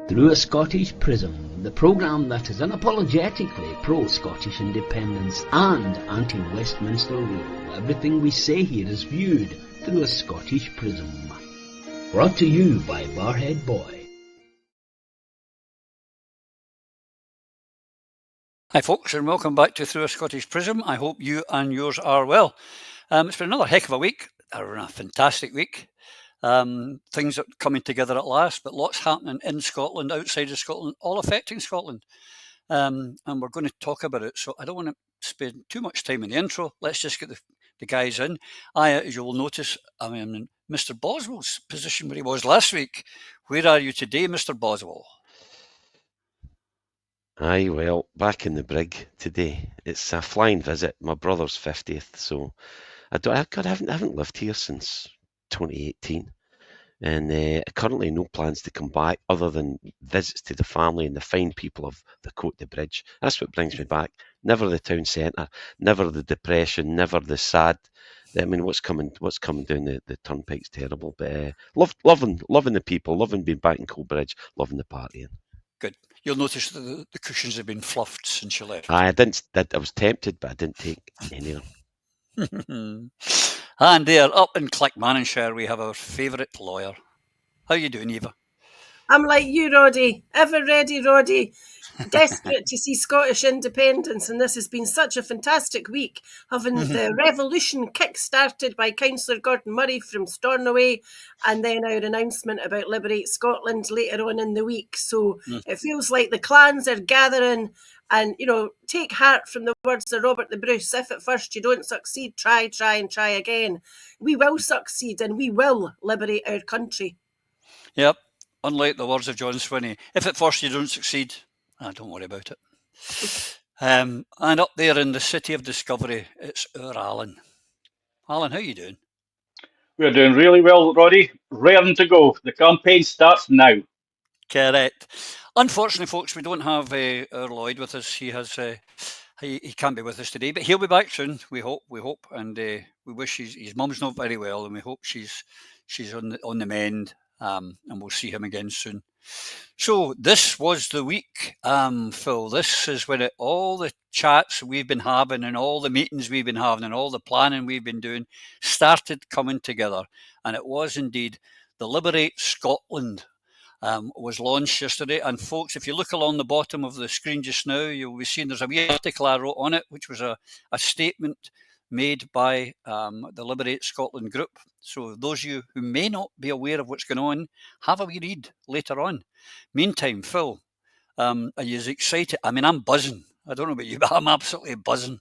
Through a Scottish Prism, the programme that is unapologetically pro-Scottish independence and anti-Westminster rule. Everything we say here is viewed through a Scottish Prism. Brought to you by Barhead Boy. Hi folks, and welcome back to Through a Scottish Prism. I hope you and yours are well. It's been another heck of a week, a fantastic week. Things are coming together at last, but lots happening in Scotland, outside of Scotland, all affecting Scotland. And we're going to talk about it, so I don't want to spend too much time in the intro. Let's just get the guys in. As you will notice, I'm in Mr. Boswell's position where he was last week. Where are you today, Mr. Boswell? Aye, well, back in the brig today. It's a flying visit. My brother's 50th, so I haven't lived here since 2018, and currently no plans to come back other than visits to the family and the fine people of the Cote de Bridge. That's what brings me back. Never the town centre, never the depression, never the sad. I mean, what's coming down the turnpike's terrible, but loving the people, loving being back in Cote Bridge, loving the partying. Good. You'll notice that the cushions have been fluffed since you left. I was tempted, but I didn't take any of them. And there, up in Clackmannanshire, we have our favourite lawyer. How you doing, Eva? I'm like you, Roddy. Ever ready, Roddy. Desperate to see Scottish independence, and this has been such a fantastic week, having the revolution kick-started by Councillor Gordon Murray from Stornoway, and then our announcement about Liberate Scotland later on in the week. So it feels like the clans are gathering, and, you know, take heart from the words of Robert the Bruce. If at first you don't succeed, try and try again. We will succeed, and we will liberate our country. Yep. Unlike the words of John Swinney, if at first you don't succeed, don't worry about it. And up there in the city of discovery, it's our Alan. Alan, how are you doing? We're doing really well, Roddy. Raring to go. The campaign starts now. Correct. Unfortunately, folks, we don't have our Lloyd with us. He has he can't be with us today, but he'll be back soon. We hope, and we wish his mum's not very well, and we hope she's on the mend. And we'll see him again soon. So this was the week, Phil. This is when all the chats we've been having and all the meetings we've been having and all the planning we've been doing started coming together. And it was indeed the Liberate Scotland was launched yesterday. And folks, if you look along the bottom of the screen just now, you'll be seeing there's a wee article I wrote on it, which was a statement made by the Liberate Scotland group. So those of you who may not be aware of what's going on, have a wee read later on. Meantime, Phil, are you as excited? I mean, I'm buzzing. I don't know about you, but I'm absolutely buzzing.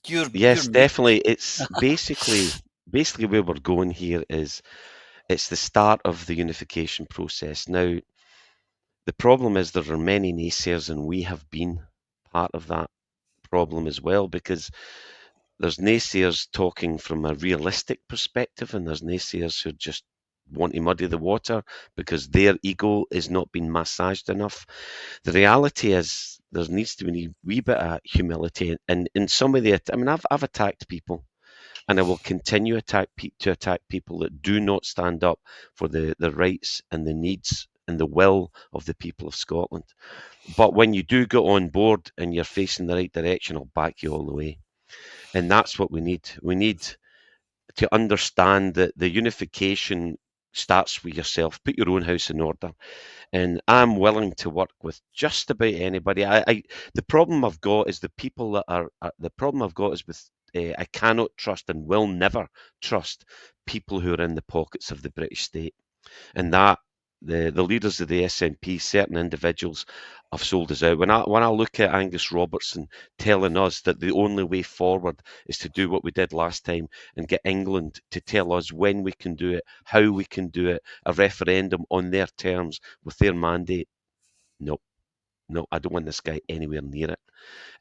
Yes, definitely. It's basically where we're going here is it's the start of the unification process. Now, the problem is there are many naysayers, and we have been part of that problem as well, because there's naysayers talking from a realistic perspective, and there's naysayers who just want to muddy the water because their ego is not being massaged enough. The reality is there needs to be a wee bit of humility, and in some of the, I mean, I've attacked people, and I will continue to attack people that do not stand up for the rights and the needs and the will of the people of Scotland. But when you do get on board and you're facing the right direction, I'll back you all the way. And that's what we need. We need to understand that the unification starts with yourself. Put your own house in order. And I'm willing to work with just about anybody. The problem I've got is the people that are, the problem I've got is with, I cannot trust and will never trust people who are in the pockets of the British state. And that the leaders of the SNP, certain individuals, have sold us out. When I look at Angus Robertson telling us that the only way forward is to do what we did last time and get England to tell us when we can do it, how we can do it, a referendum on their terms with their mandate. No, I don't want this guy anywhere near it.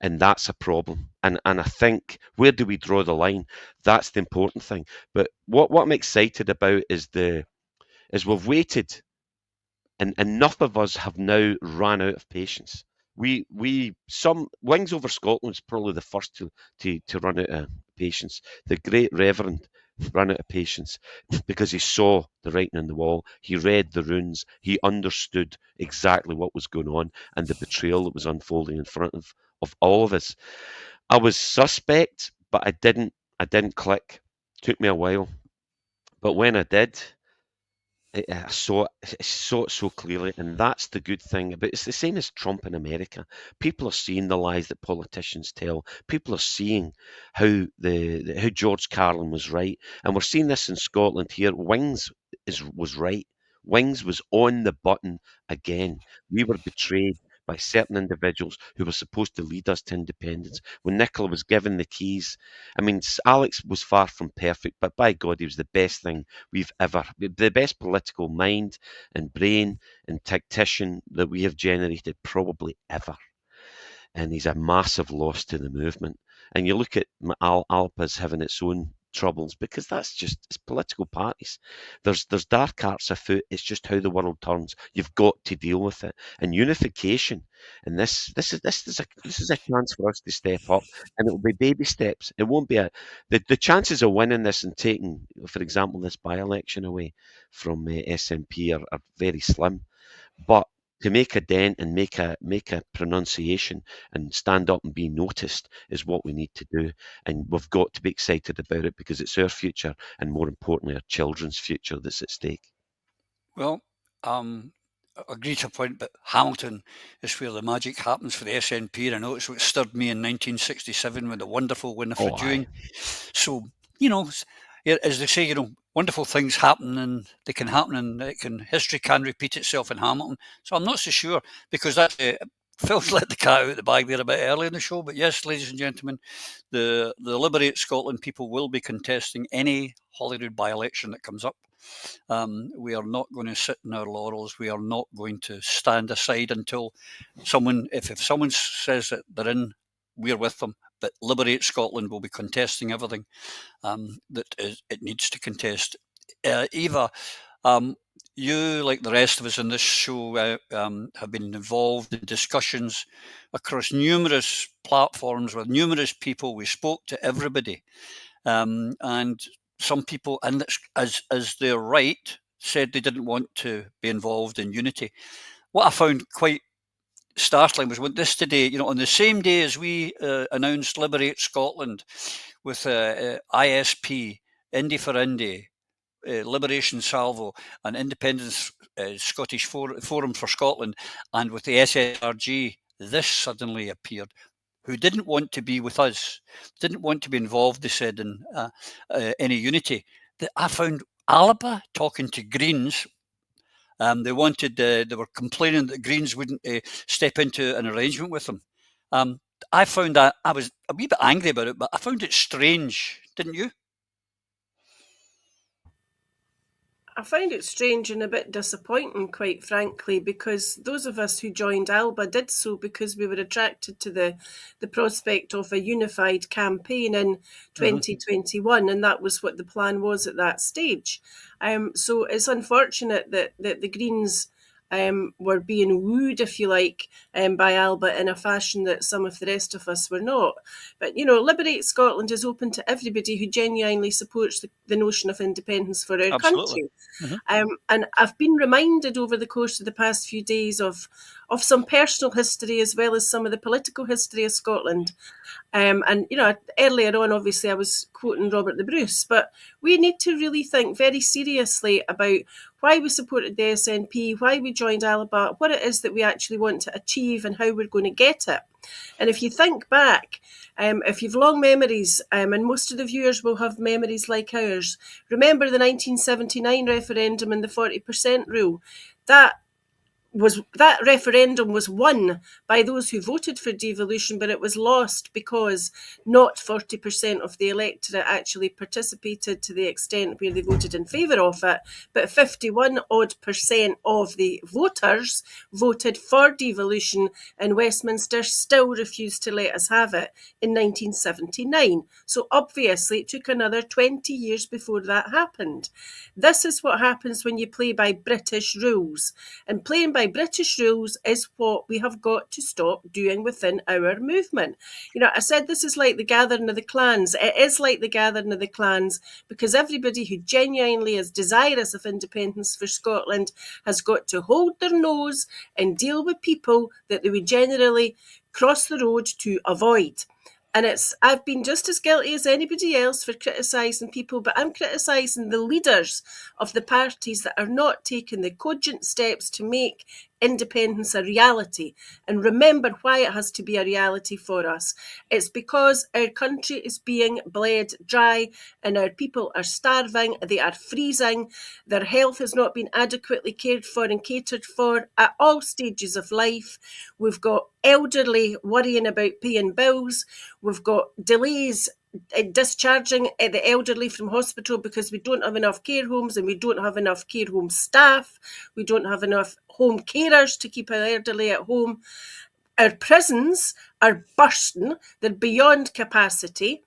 And that's a problem. And I think, where do we draw the line? That's the important thing. But what I'm excited about is we've waited, and enough of us have now ran out of patience. Some Wings Over Scotland is probably the first to run out of patience. The great Reverend ran out of patience because he saw the writing on the wall. He read the runes. He understood exactly what was going on and the betrayal that was unfolding in front of all of us. I was suspect, but I didn't click. Took me a while. But when I did, I saw it so clearly, and that's the good thing. But it's the same as Trump in America. People are seeing the lies that politicians tell. People are seeing how how George Carlin was right, and we're seeing this in Scotland here. Wings was right. Wings was on the button again. We were betrayed by certain individuals who were supposed to lead us to independence. When Nicola was given the keys, I mean, Alex was far from perfect, but by God, he was the best thing we've ever, the best political mind and brain and tactician that we have generated probably ever. And he's a massive loss to the movement. And you look at Alpa's having its own troubles because that's just, it's political parties. There's dark arts afoot. It's just how the world turns. You've got to deal with it. And unification, and this is a chance for us to step up, and it will be baby steps. It won't be the chances of winning this and taking, for example, this by-election away from SNP are very slim. But to make a dent and make a pronunciation and stand up and be noticed is what we need to do. And we've got to be excited about it because it's our future and, more importantly, our children's future that's at stake. Well, I agree to a point, but Hamilton is where the magic happens for the SNP. And I know it's what stirred me in 1967 with the wonderful Winifred Ewing. So, as they say, wonderful things happen, and they can happen, and history can repeat itself in Hamilton. So I'm not so sure, because that's Phil's let the cat out of the bag there a bit early in the show. But yes, ladies and gentlemen, the Liberate Scotland people will be contesting any Holyrood by-election that comes up. We are not going to sit in our laurels. We are not going to stand aside until someone, if someone says that they're in, we're with them. But Liberate Scotland will be contesting everything that it needs to contest. Eva, you, like the rest of us in this show, have been involved in discussions across numerous platforms with numerous people. We spoke to everybody, and some people, and as their right, said they didn't want to be involved in unity. What I found quite startling was what this today, on the same day as we announced Liberate Scotland with ISP, Indy for Indy, Liberation Salvo, and Independence Scottish Forum for Scotland, and with the SSRG, this suddenly appeared, who didn't want to be with us, didn't want to be involved, they said, in any unity. I found Alba talking to Greens. They were complaining that Greens wouldn't step into an arrangement with them. I found that, I was a wee bit angry about it, but I found it strange, didn't you? I find it strange and a bit disappointing, quite frankly, because those of us who joined ALBA did so because we were attracted to the prospect of a unified campaign in 2021, and that was what the plan was at that stage. So it's unfortunate that the Greens were being wooed, if you like, by ALBA in a fashion that some of the rest of us were not. But, Liberate Scotland is open to everybody who genuinely supports the notion of independence for our country. And I've been reminded over the course of the past few days of some personal history as well as some of the political history of Scotland. And, earlier on, obviously, I was quoting Robert the Bruce, but we need to really think very seriously about why we supported the SNP, why we joined ALBA, what it is that we actually want to achieve and how we're going to get it. And if you think back, if you've long memories, and most of the viewers will have memories like ours, remember the 1979 referendum and the 40% rule. That referendum was won by those who voted for devolution, but it was lost because not 40% of the electorate actually participated to the extent where they voted in favour of it, but 51% of the voters voted for devolution, and Westminster still refused to let us have it in 1979. So obviously it took another 20 years before that happened. This is what happens when you play by British rules, and playing by why British rules is what we have got to stop doing within our movement. You know, I said this is like the gathering of the clans. It is like the gathering of the clans, because everybody who genuinely is desirous of independence for Scotland has got to hold their nose and deal with people that they would generally cross the road to avoid. And I've been just as guilty as anybody else for criticising people, but I'm criticising the leaders of the parties that are not taking the cogent steps to make independence a reality. And remember why it has to be a reality for us. It's because our country is being bled dry and our people are starving, they are freezing, their health has not been adequately cared for and catered for at all stages of life. We've got elderly worrying about paying bills. We've got delays discharging the elderly from hospital because we don't have enough care homes and we don't have enough care home staff. We don't have enough home carers to keep our elderly at home. Our prisons are bursting. They're beyond capacity.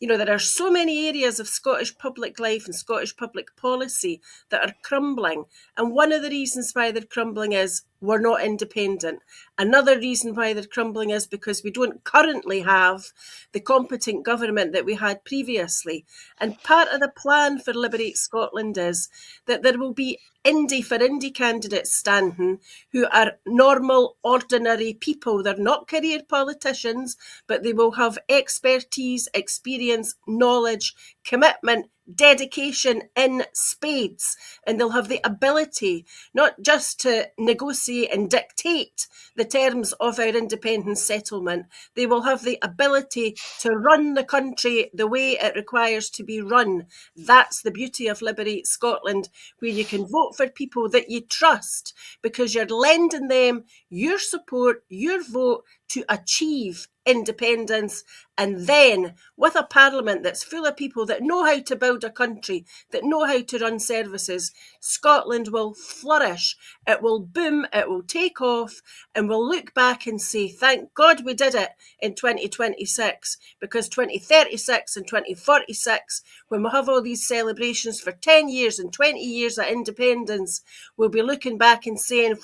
You know, there are so many areas of Scottish public life and Scottish public policy that are crumbling. And one of the reasons why they're crumbling is we're not independent. Another reason why they're crumbling is because we don't currently have the competent government that we had previously. And part of the plan for Liberate Scotland is that there will be indy candidates standing who are normal, ordinary people. They're not career politicians, but they will have expertise, experience, knowledge, commitment, dedication in spades, and they'll have the ability not just to negotiate and dictate the terms of our independence settlement, they will have the ability to run the country the way it requires to be run. That's the beauty of Liberate Scotland, where you can vote for people that you trust because you're lending them your support, your vote to achieve independence. And then with a parliament that's full of people that know how to build a country, that know how to run services, Scotland will flourish, it will boom, it will take off, and we'll look back and say, thank God we did it in 2026, because 2036 and 2046, when we have all these celebrations for 10 years and 20 years of independence, we'll be looking back and saying,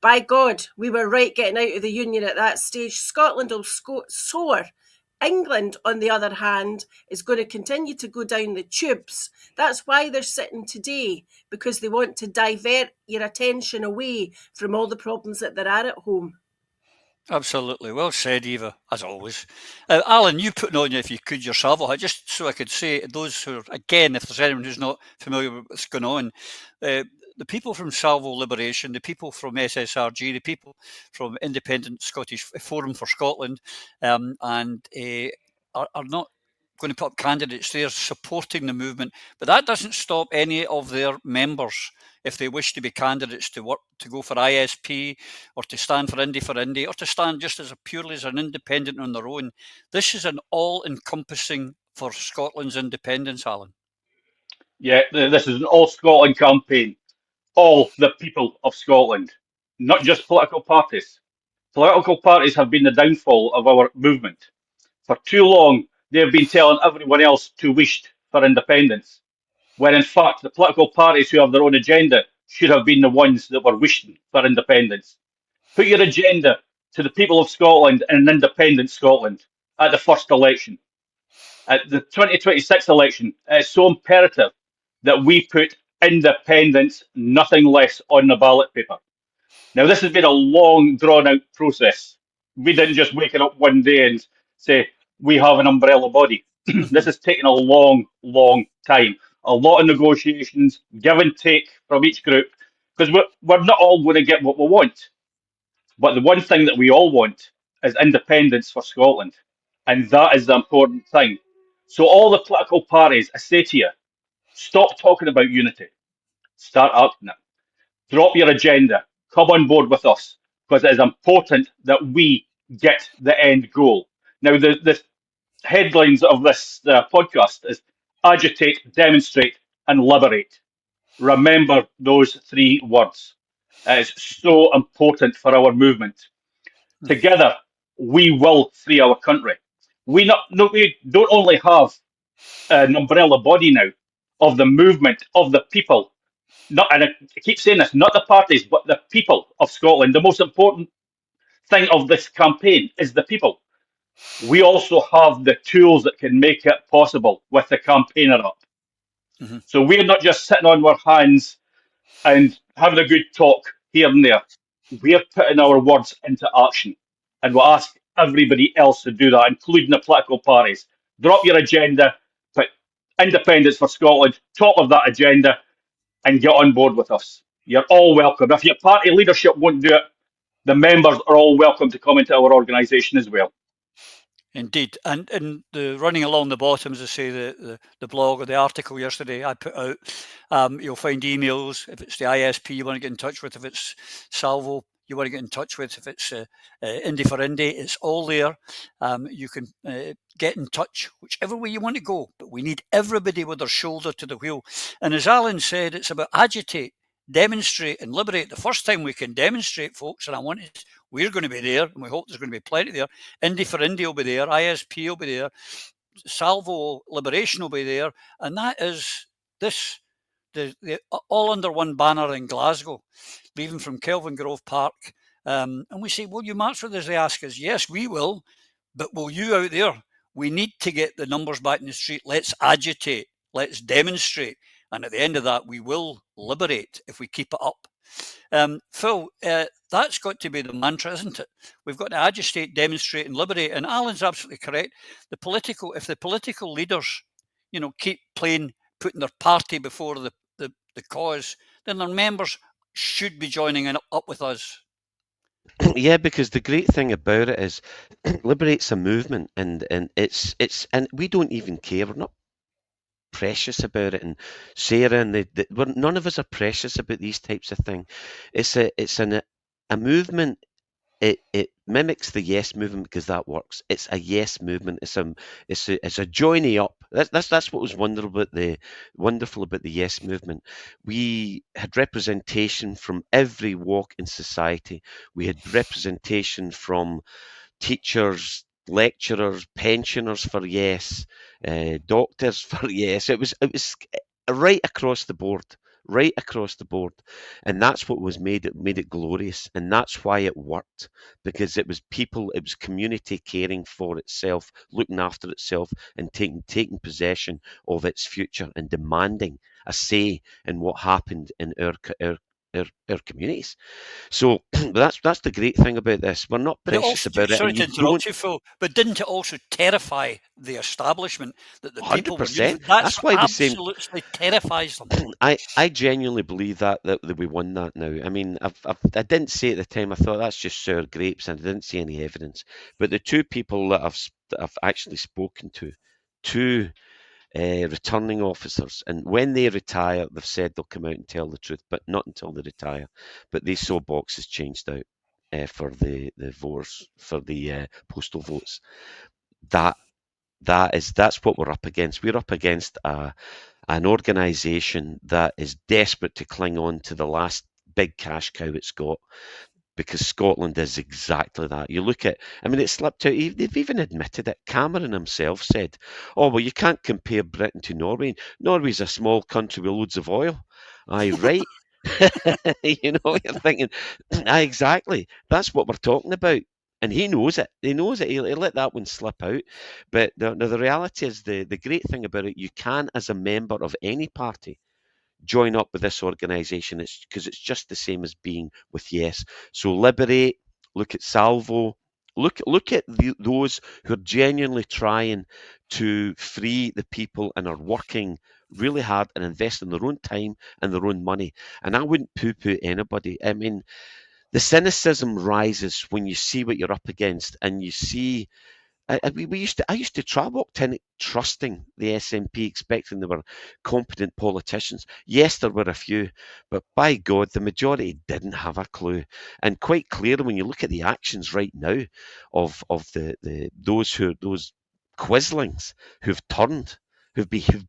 by God, we were right getting out of the Union at that stage. Scotland will soar. England, on the other hand, is going to continue to go down the tubes. That's why they're sitting today, because they want to divert your attention away from all the problems that there are at home. Absolutely. Well said, Eva, as always. Alan, you putting on, if you could, your Salvo hat, just so I could say, those who are, again, if there's anyone who's not familiar with what's going on, the people from Salvo Liberation, the people from SSRG, the people from Independent Scottish Forum for Scotland, are not going to put up candidates. They're supporting the movement, but that doesn't stop any of their members, if they wish to be candidates to work, to go for ISP, or to stand for Indy, or to stand just as purely as an independent on their own. This is an all-encompassing for Scotland's independence, Alan. Yeah, this is an all-Scotland campaign. All the people of Scotland, not just political parties. Political parties have been the downfall of our movement. For too long, they have been telling everyone else to wish for independence, when in fact the political parties who have their own agenda should have been the ones that were wishing for independence. Put your agenda to the people of Scotland and an independent Scotland at the first election. At the 2026 election, it's so imperative that we put independence, nothing less, on the ballot paper. Now, this has been a long, drawn-out process. We didn't just wake up one day and say, we have an umbrella body. This has taken a long, long time. A lot of negotiations, give and take from each group, because we're not all going to get what we want. But the one thing that we all want is independence for Scotland. And that is the important thing. So all the political parties, I say to you, stop talking about unity. Start acting it. Drop your agenda. Come on board with us, because it is important that we get the end goal. Now, the headlines of this podcast is agitate, demonstrate, and liberate. Remember those three words. It's so important for our movement. Together, we will free our country. We don't only have an umbrella body now of the movement of the people not, and I keep saying this, not the parties, but the people of Scotland. The most important thing of this campaign is the people. We also have the tools that can make it possible with the campaigner up. Mhm. So we're not just sitting on our hands and having a good talk here and there. We're putting our words into action. And we'll ask everybody else to do that, including the political parties. Drop your agenda, put independence for Scotland top of that agenda, and get on board with us. You're all welcome. If your party leadership won't do it, the members are all welcome to come into our organisation as well. Indeed, and the running along the bottom, as I say, the blog or the article yesterday I put out, you'll find emails if it's the ISP you want to get in touch with, if it's Salvo you want to get in touch with, if it's Indy for Indy, it's all there. You can get in touch whichever way you want to go, but we need everybody with their shoulder to the wheel. And as Alan said, it's about agitate, demonstrate and liberate. The first time we can demonstrate, folks, and we're going to be there, and we hope there's going to be plenty there. Indy for Indy will be there, ISP will be there, Salvo Liberation will be there, and that is this, all under one banner in Glasgow, leaving from Kelvin Grove Park. And we say, will you march with us? They ask us, yes, we will, but will you out there? We need to get the numbers back in the street. Let's agitate, let's demonstrate. And at the end of that, we will liberate if we keep it up. Phil, that's got to be the mantra, isn't it? We've got to agitate, demonstrate, and liberate. And Alan's absolutely correct. If the political leaders, keep putting their party before the cause, then their members should be joining up with us. Yeah, because the great thing about it is, Liberate's a movement, and it's and we don't even care. We're not precious about it, and Sarah and none of us are precious about these types of things. It's a movement. It mimics the yes movement because that works. It's a yes movement. It's a joining up. That's what was wonderful about the yes movement. We had representation from every walk in society. We had representation from teachers, lecturers, pensioners for yes, doctors for yes. It was right across the board. Right across the board, and that's what made it glorious, and that's why it worked, because it was people, it was community caring for itself, looking after itself, and taking possession of its future, and demanding a say in what happened in our communities. So that's the great thing about this. We're not precious about it. Sorry to interrupt you, Phil, but didn't it also terrify the establishment that the people were using? That's why absolutely terrifies them. I genuinely believe that we won that now. I mean, I didn't say at the time, I thought that's just sour grapes, and I didn't see any evidence. But the two people that I've actually spoken to, two returning officers, and when they retire, they've said they'll come out and tell the truth, but not until they retire. But they saw boxes changed out for the voters, for the postal votes. That's what we're up against. We're up against an organisation that is desperate to cling on to the last big cash cow it's got, because Scotland is exactly that. You look at, I mean, it slipped out. They've even admitted it. Cameron himself said, "Oh, well, you can't compare Britain to Norway. Norway's a small country with loads of oil." Aye, right. You're thinking, exactly. That's what we're talking about. And he knows it. He knows it. He'll let that one slip out. But the reality is, the great thing about it, you can, as a member of any party, join up with this organisation. It's because it's just the same as being with Yes. So Liberate, look at Salvo, look at those who are genuinely trying to free the people and are working really hard and investing their own time and their own money. And I wouldn't poo-poo anybody. I mean, the cynicism rises when you see what you're up against, and you see. I used to travel trusting the SNP, expecting they were competent politicians. Yes, there were a few, but by God, the majority didn't have a clue. And quite clearly, when you look at the actions right now of those quislings who've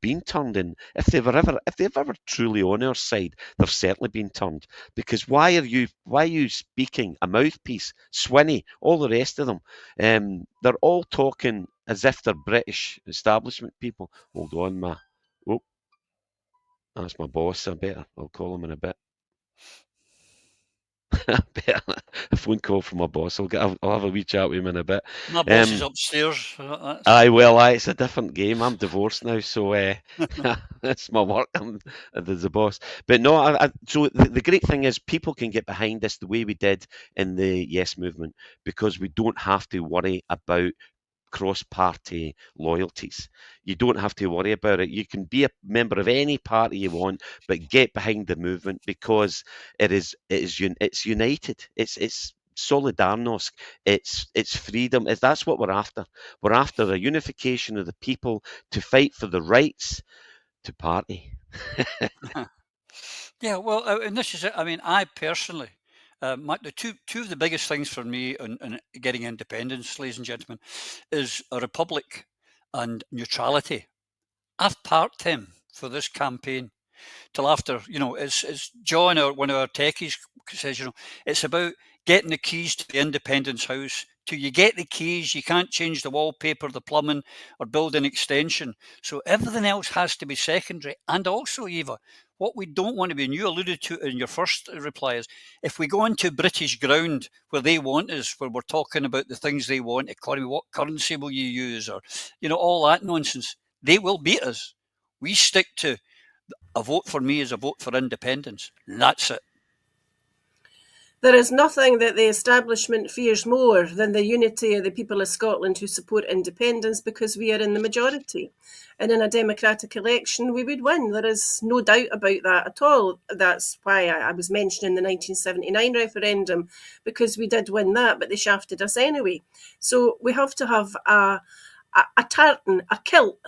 been turned, and if they've ever truly on our side, they've certainly been turned. Because why are you speaking a mouthpiece? Swinney, all the rest of them, they're all talking as if they're British establishment people. Hold on, That's my boss. I'll call him in a bit. A phone call from my boss. I'll have a wee chat with him in a bit. My boss is upstairs. It's a different game. I'm divorced now, so it's my work. I'm the boss. But no, so the great thing is people can get behind this the way we did in the Yes movement, because we don't have to worry about cross-party loyalties. You don't have to worry about it. You can be a member of any party you want, but get behind the movement, because it's united. It's Solidarnosc. It's freedom. That's what we're after. We're after a unification of the people to fight for the rights to party. Yeah, well, and this is it. I mean, I personally, the two of the biggest things for me in getting independence, ladies and gentlemen, is a republic and neutrality. I've parked him for this campaign till after, as John, one of our techies, says, it's about getting the keys to the Independence House. Till you get the keys, you can't change the wallpaper, the plumbing, or build an extension. So everything else has to be secondary. And also, Eva, what we don't want to be, and you alluded to in your first reply, is if we go into British ground where they want us, where we're talking about the things they want, economy, what currency will you use, or, all that nonsense, they will beat us. We stick to a vote for me is a vote for independence. That's it. There is nothing that the establishment fears more than the unity of the people of Scotland who support independence, because we are in the majority. And in a democratic election, we would win. There is no doubt about that at all. That's why I was mentioning the 1979 referendum, because we did win that, but they shafted us anyway. So we have to have a tartan, a kilt,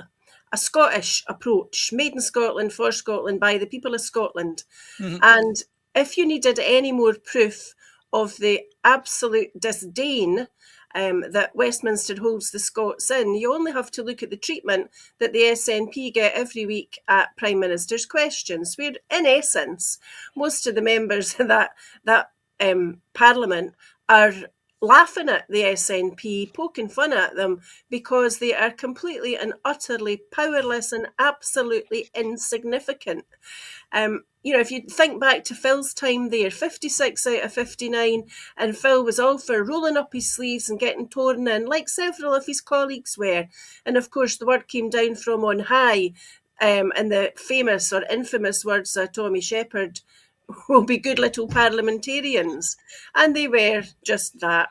a Scottish approach, made in Scotland, for Scotland, by the people of Scotland. Mm-hmm. And if you needed any more proof of the absolute disdain that Westminster holds the Scots in, you only have to look at the treatment that the SNP get every week at Prime Minister's questions, where, in essence, most of the members of that Parliament are laughing at the SNP, poking fun at them, because they are completely and utterly powerless and absolutely insignificant. If you think back to Phil's time there, 56 out of 59, and Phil was all for rolling up his sleeves and getting torn in, like several of his colleagues were. And of course, the word came down from on high, and the famous or infamous words of Tommy Shepherd, will be good little parliamentarians. And they were just that.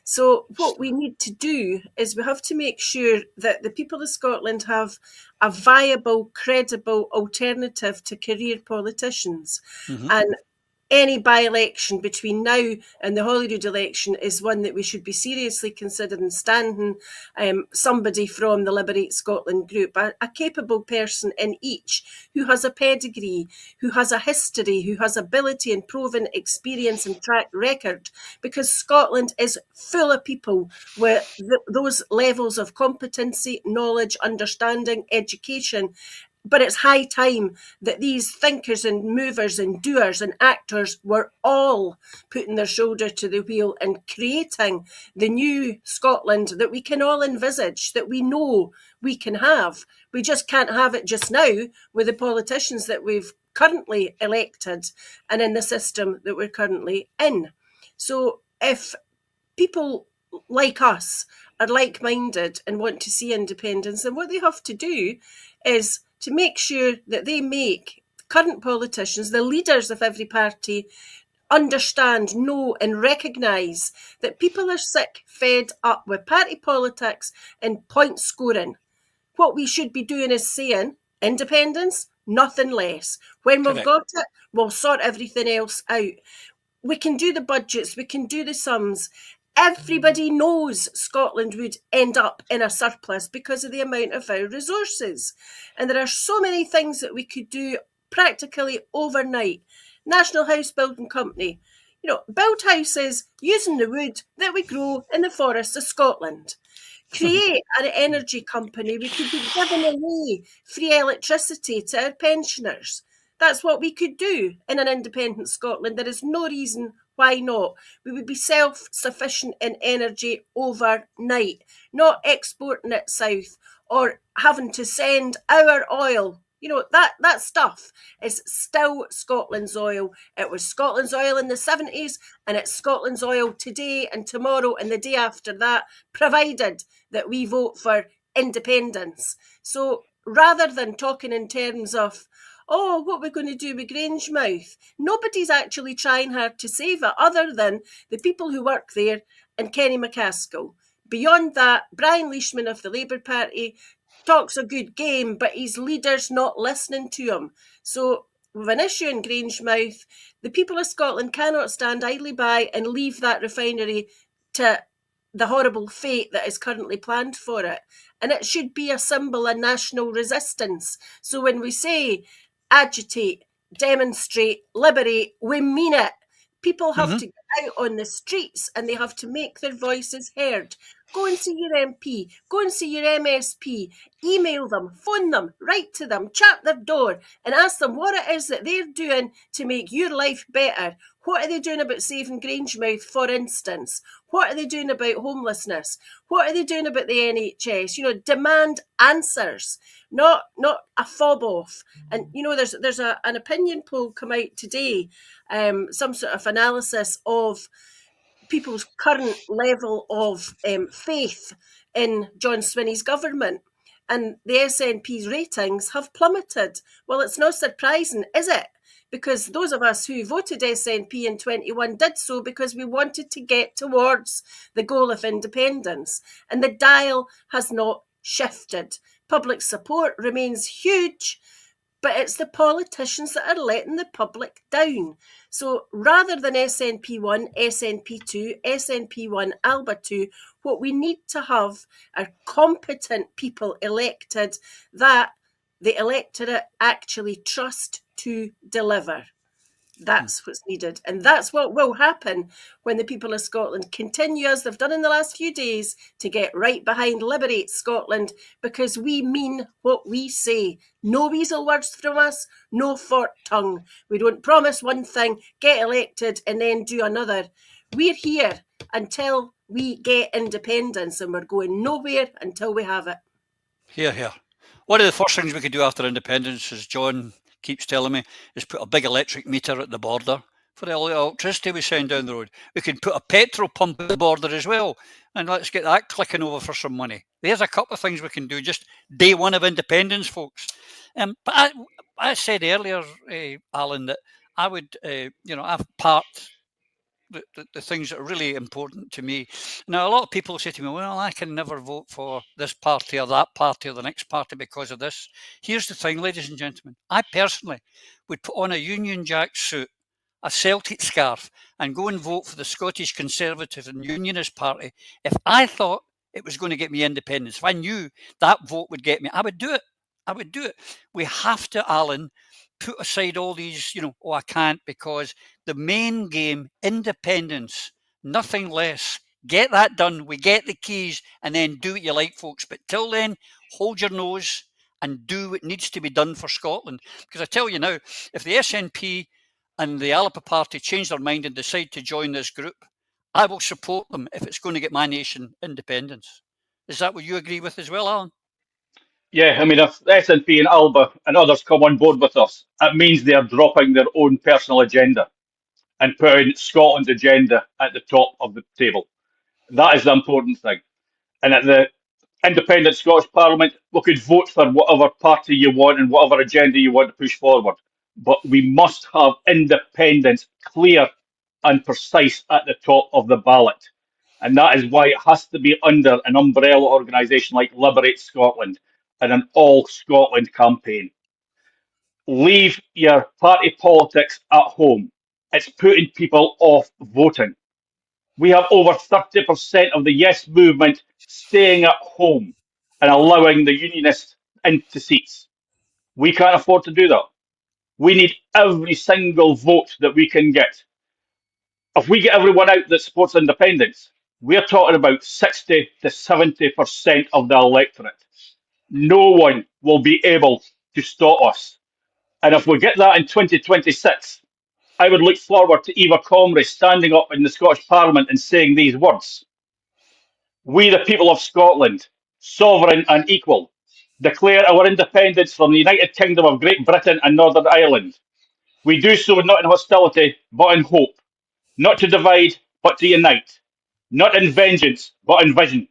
So what we need to do is we have to make sure that the people of Scotland have a viable, credible alternative to career politicians. Mm-hmm. And any by-election between now and the Holyrood election is one that we should be seriously considering standing somebody from the Liberate Scotland group, a capable person in each, who has a pedigree, who has a history, who has ability and proven experience and track record, because Scotland is full of people with those levels of competency, knowledge, understanding, education. But it's high time that these thinkers and movers and doers and actors were all putting their shoulder to the wheel and creating the new Scotland that we can all envisage, that we know we can have. We just can't have it just now with the politicians that we've currently elected and in the system that we're currently in. So if people like us are like-minded and want to see independence, then what they have to do is to make sure that they make current politicians, the leaders of every party, understand, know and recognise that people are sick, fed up with party politics and point scoring. What we should be doing is saying, independence, nothing less. When we've got it, we'll sort everything else out. We can do the budgets, we can do the sums. Everybody knows Scotland would end up in a surplus because of the amount of our resources. And there are so many things that we could do practically overnight. National House Building Company, build houses using the wood that we grow in the forests of Scotland. Create an energy company. We could be giving away free electricity to our pensioners. That's what we could do in an independent Scotland. There is no reason why not. We would be self-sufficient in energy overnight, not exporting it south or having to send our oil You know, that stuff is still Scotland's oil. It was Scotland's oil in the 70s, and it's Scotland's oil today and tomorrow and the day after that, provided that we vote for independence. So rather than talking in terms of, oh, what we're going to do with Grangemouth, nobody's actually trying hard to save it other than the people who work there and Kenny McCaskill. Beyond that, Brian Leishman of the Labour Party talks a good game, but his leader's not listening to him. So with an issue in Grangemouth, the people of Scotland cannot stand idly by and leave that refinery to the horrible fate that is currently planned for it. And it should be a symbol of national resistance. So when we say agitate, demonstrate, liberate, we mean it. People have to get out on the streets and they have to make their voices heard. Go and see your MP, go and see your MSP, email them, phone them, write to them, chat their door and ask them what it is that they're doing to make your life better. What are they doing about saving Grangemouth, for instance? What are they doing about homelessness? What are they doing about the NHS? You know, demand answers, not a fob off. And, you know, there's an opinion poll come out today, some sort of analysis of people's current level of faith in John Swinney's government. And the SNP's ratings have plummeted. Well, it's not surprising, is it? Because those of us who voted SNP in 21 did so because we wanted to get towards the goal of independence. And the dial has not shifted. Public support remains huge, but it's the politicians that are letting the public down. So rather than SNP1, SNP2, SNP1, ALBA 2, what we need to have are competent people elected that the electorate actually trust to deliver. That's what's needed. And that's what will happen when the people of Scotland continue, as they've done in the last few days, to get right behind Liberate Scotland, because we mean what we say. No weasel words from us, no forked tongue. We don't promise one thing, get elected, and then do another. We're here until we get independence, and we're going nowhere until we have it. Hear, hear. One of the first things we could do after independence, as John keeps telling me, is put a big electric meter at the border for the electricity we send down the road. We could put a petrol pump at the border as well, and let's get that clicking over for some money. There's a couple of things we can do just day one of independence, folks. But I said earlier, Alan, that I would, I've parked the things that are really important to me. Now, a lot of people say to me, well, I can never vote for this party or that party or the next party because of this. Here's the thing, ladies and gentlemen. I personally would put on a Union Jack suit, a Celtic scarf, and go and vote for the Scottish Conservative and Unionist Party if I thought it was going to get me independence. If I knew that vote would get me, I would do it. I would do it. We have to, Alan, put aside all these, I can't, because the main game, independence, nothing less. Get that done. We get the keys and then do what you like, folks. But till then, hold your nose and do what needs to be done for Scotland. Because I tell you now, if the SNP and the ALPA party change their mind and decide to join this group, I will support them if it's going to get my nation independence. Is that what you agree with as well, Alan? Yeah, I mean, if SNP and ALBA and others come on board with us, it means they're dropping their own personal agenda and putting Scotland's agenda at the top of the table. That is the important thing. And at the independent Scottish Parliament, we could vote for whatever party you want and whatever agenda you want to push forward. But we must have independence clear and precise at the top of the ballot. And that is why it has to be under an umbrella organisation like Liberate Scotland and an all Scotland campaign. Leave your party politics at home. It's putting people off voting. We have over 30% of the Yes movement staying at home and allowing the unionists into seats. We can't afford to do that. We need every single vote that we can get. If we get everyone out that supports independence, we're talking about 60 to 70% of the electorate. No one will be able to stop us. And if we get that in 2026, I would look forward to Eva Comrie standing up in the Scottish Parliament and saying these words. We, the people of Scotland, sovereign and equal, declare our independence from the United Kingdom of Great Britain and Northern Ireland. We do so not in hostility, but in hope, not to divide, but to unite, not in vengeance, but in vision.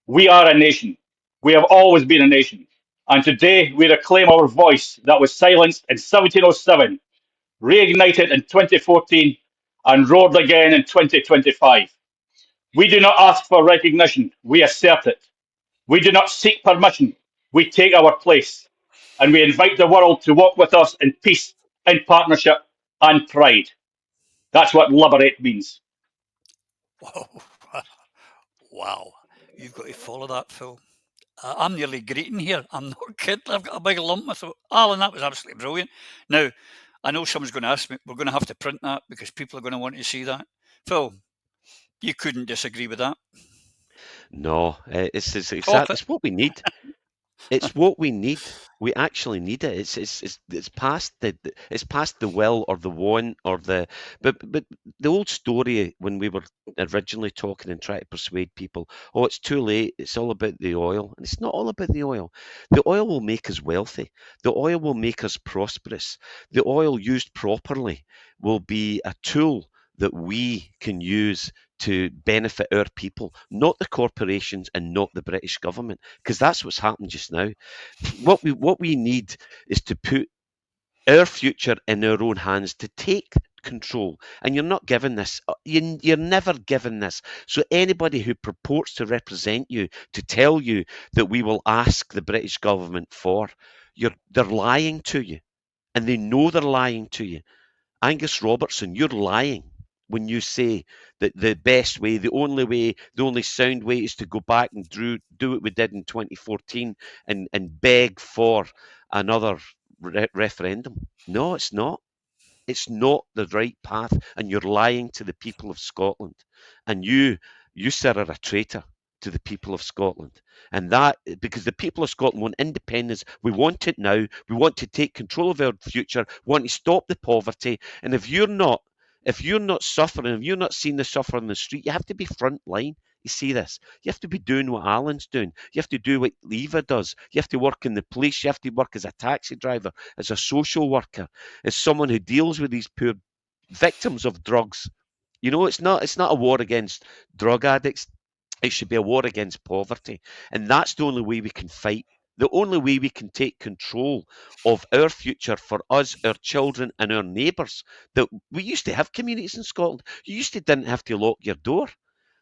We are a nation. We have always been a nation. And today we reclaim our voice that was silenced in 1707, reignited in 2014, and roared again in 2025. We do not ask for recognition, we assert it. We do not seek permission, we take our place. And we invite the world to walk with us in peace, in partnership, and pride. That's what liberate means. Wow. Wow. You've got to follow that, Phil. I'm nearly greeting here. I'm not kidding. I've got a big lump. I thought, Alan, that was absolutely brilliant. Now, I know someone's going to ask me, we're going to have to print that because people are going to want to see that. Phil, you couldn't disagree with that. No, it's exactly, it's what we need. It's what we need. We actually need it. It's past the will or the want or the but the old story when we were originally talking and trying to persuade people, oh, it's too late. It's all about the oil, and it's not all about the oil. The oil will make us wealthy. The oil will make us prosperous. The oil used properly will be a tool that we can use to benefit our people, not the corporations and not the British government, because that's what's happened just now. What we need is to put our future in our own hands, to take control. And you're not given this. You're never given this. So anybody who purports to represent you, to tell you that we will ask the British government for, they're lying to you, and they know they're lying to you. Angus Robertson, you're lying when you say that the best way, the only way, the only sound way is to go back and do what we did in 2014 and beg for another referendum. No, it's not. It's not the right path, and you're lying to the people of Scotland. And you, sir, are a traitor to the people of Scotland. And that, because the people of Scotland want independence, we want it now, we want to take control of our future, we want to stop the poverty. And if you're not suffering, if you're not seeing the suffering in the street, you have to be front line. You see this. You have to be doing what Alan's doing. You have to do what Eva does. You have to work in the police. You have to work as a taxi driver, as a social worker, as someone who deals with these poor victims of drugs. You know, it's not a war against drug addicts. It should be a war against poverty. And that's the only way we can fight. The only way we can take control of our future for us, our children, and our neighbours. That we used to have communities in Scotland. You used to didn't have to lock your door,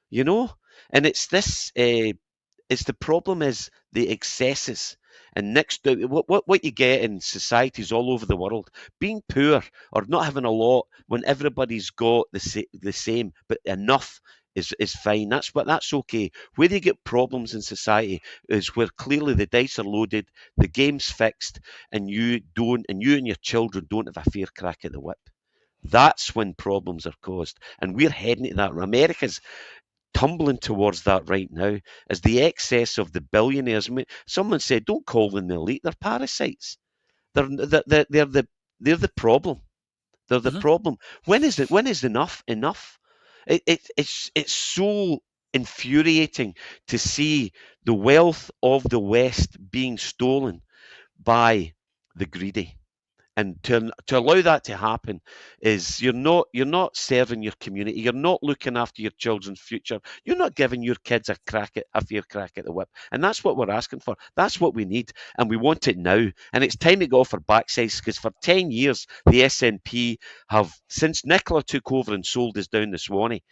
you know. And it's this. It's the problem is the excesses. And next, what you get in societies all over the world, being poor or not having a lot when everybody's got the same, but enough is fine. That's okay. Where they get problems in society is where clearly the dice are loaded, the game's fixed, and you and your children don't have a fair crack at the whip. That's when problems are caused, and we're heading to that. America's tumbling towards that right now as the excess of the billionaires. I mean, someone said, "Don't call them the elite; they're parasites. They're the problem. They're the problem. When is it? When is enough enough? It's so infuriating to see the wealth of the West being stolen by the greedy. And to allow that to happen is you're not serving your community. You're not looking after your children's future. You're not giving your kids a fair crack at the whip. And that's what we're asking for. That's what we need, and we want it now. And it's time to go off our backsides, because for 10 years the SNP have, since Nicola took over and sold us down the Swanee,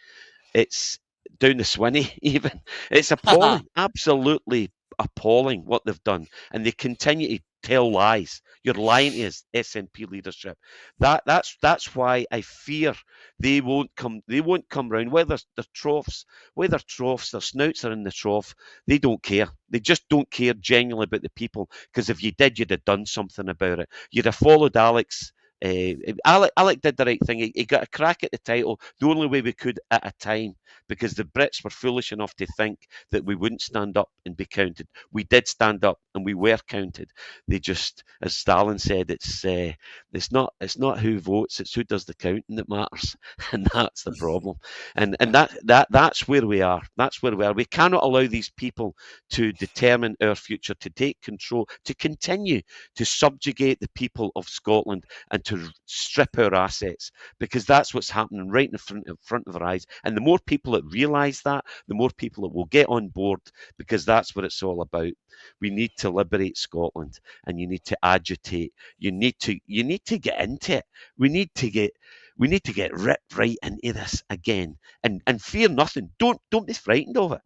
it's down the Swinney even. It's appalling, absolutely appalling what they've done, and they continue to tell lies. You're lying to us, SNP leadership. That's why I fear they won't come round. Whether their troughs, their snouts are in the trough, they don't care. They just don't care genuinely about the people, because if you did, you'd have done something about it. You'd have followed Alex. Alec did the right thing. He got a crack at the title the only way we could at a time. because the Brits were foolish enough to think that we wouldn't stand up and be counted. We did stand up and we were counted. They just, as Stalin said, it's not who votes, it's who does the counting that matters, and that's the problem. And that's where we are. That's where we are. We cannot allow these people to determine our future, to take control, to continue to subjugate the people of Scotland and to strip our assets, because that's what's happening right in front of our eyes. And the more people that realise that, the more people that will get on board, because that's what it's all about. We need to liberate Scotland, and you need to agitate. You need to get into it. We need to get ripped right into this again, and fear nothing. Don't be frightened of it.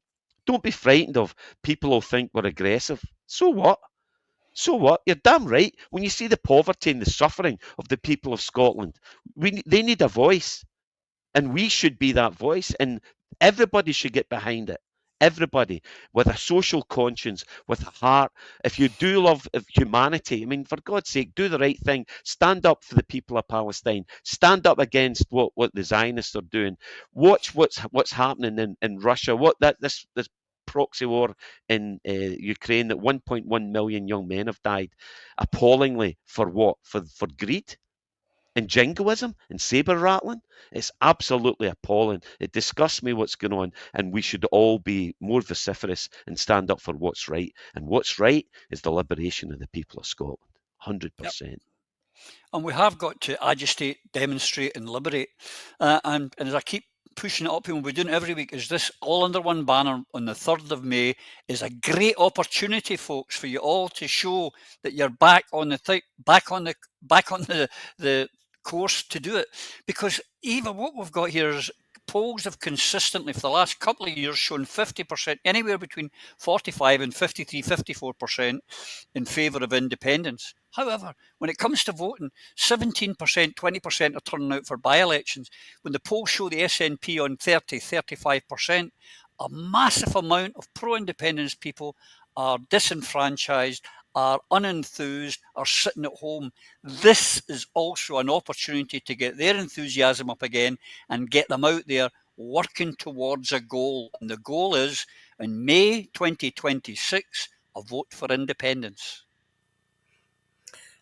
Don't be frightened of people who think we're aggressive. So what? So what? You're damn right. When you see the poverty and the suffering of the people of Scotland, they need a voice, and we should be that voice, and everybody should get behind it. Everybody with a social conscience, with a heart. If you do love humanity, I mean, for God's sake, do the right thing. Stand up for the people of Palestine. Stand up against what the Zionists are doing. Watch what's happening in Russia. This proxy war in Ukraine, that 1.1 million young men have died, appallingly, for what? For greed and jingoism and saber rattling. It's absolutely appalling. It disgusts me what's going on, and we should all be more vociferous and stand up for what's right. And what's right is the liberation of the people of Scotland. 100%. And we have got to agitate, demonstrate and liberate. And as I keep pushing it up, and we're doing it every week, is this all under one banner on the 3rd of May is a great opportunity, folks, for you all to show that you're back on the course to do it. Because even what we've got here is polls have consistently for the last couple of years shown 50%, anywhere between 45 and 53, 54% in favour of independence. However, when it comes to voting, 17%, 20% are turning out for by-elections. When the polls show the SNP on 30, 35%, a massive amount of pro-independence people are disenfranchised, are unenthused, are sitting at home. This is also an opportunity to get their enthusiasm up again and get them out there working towards a goal. And the goal is, in May 2026, a vote for independence.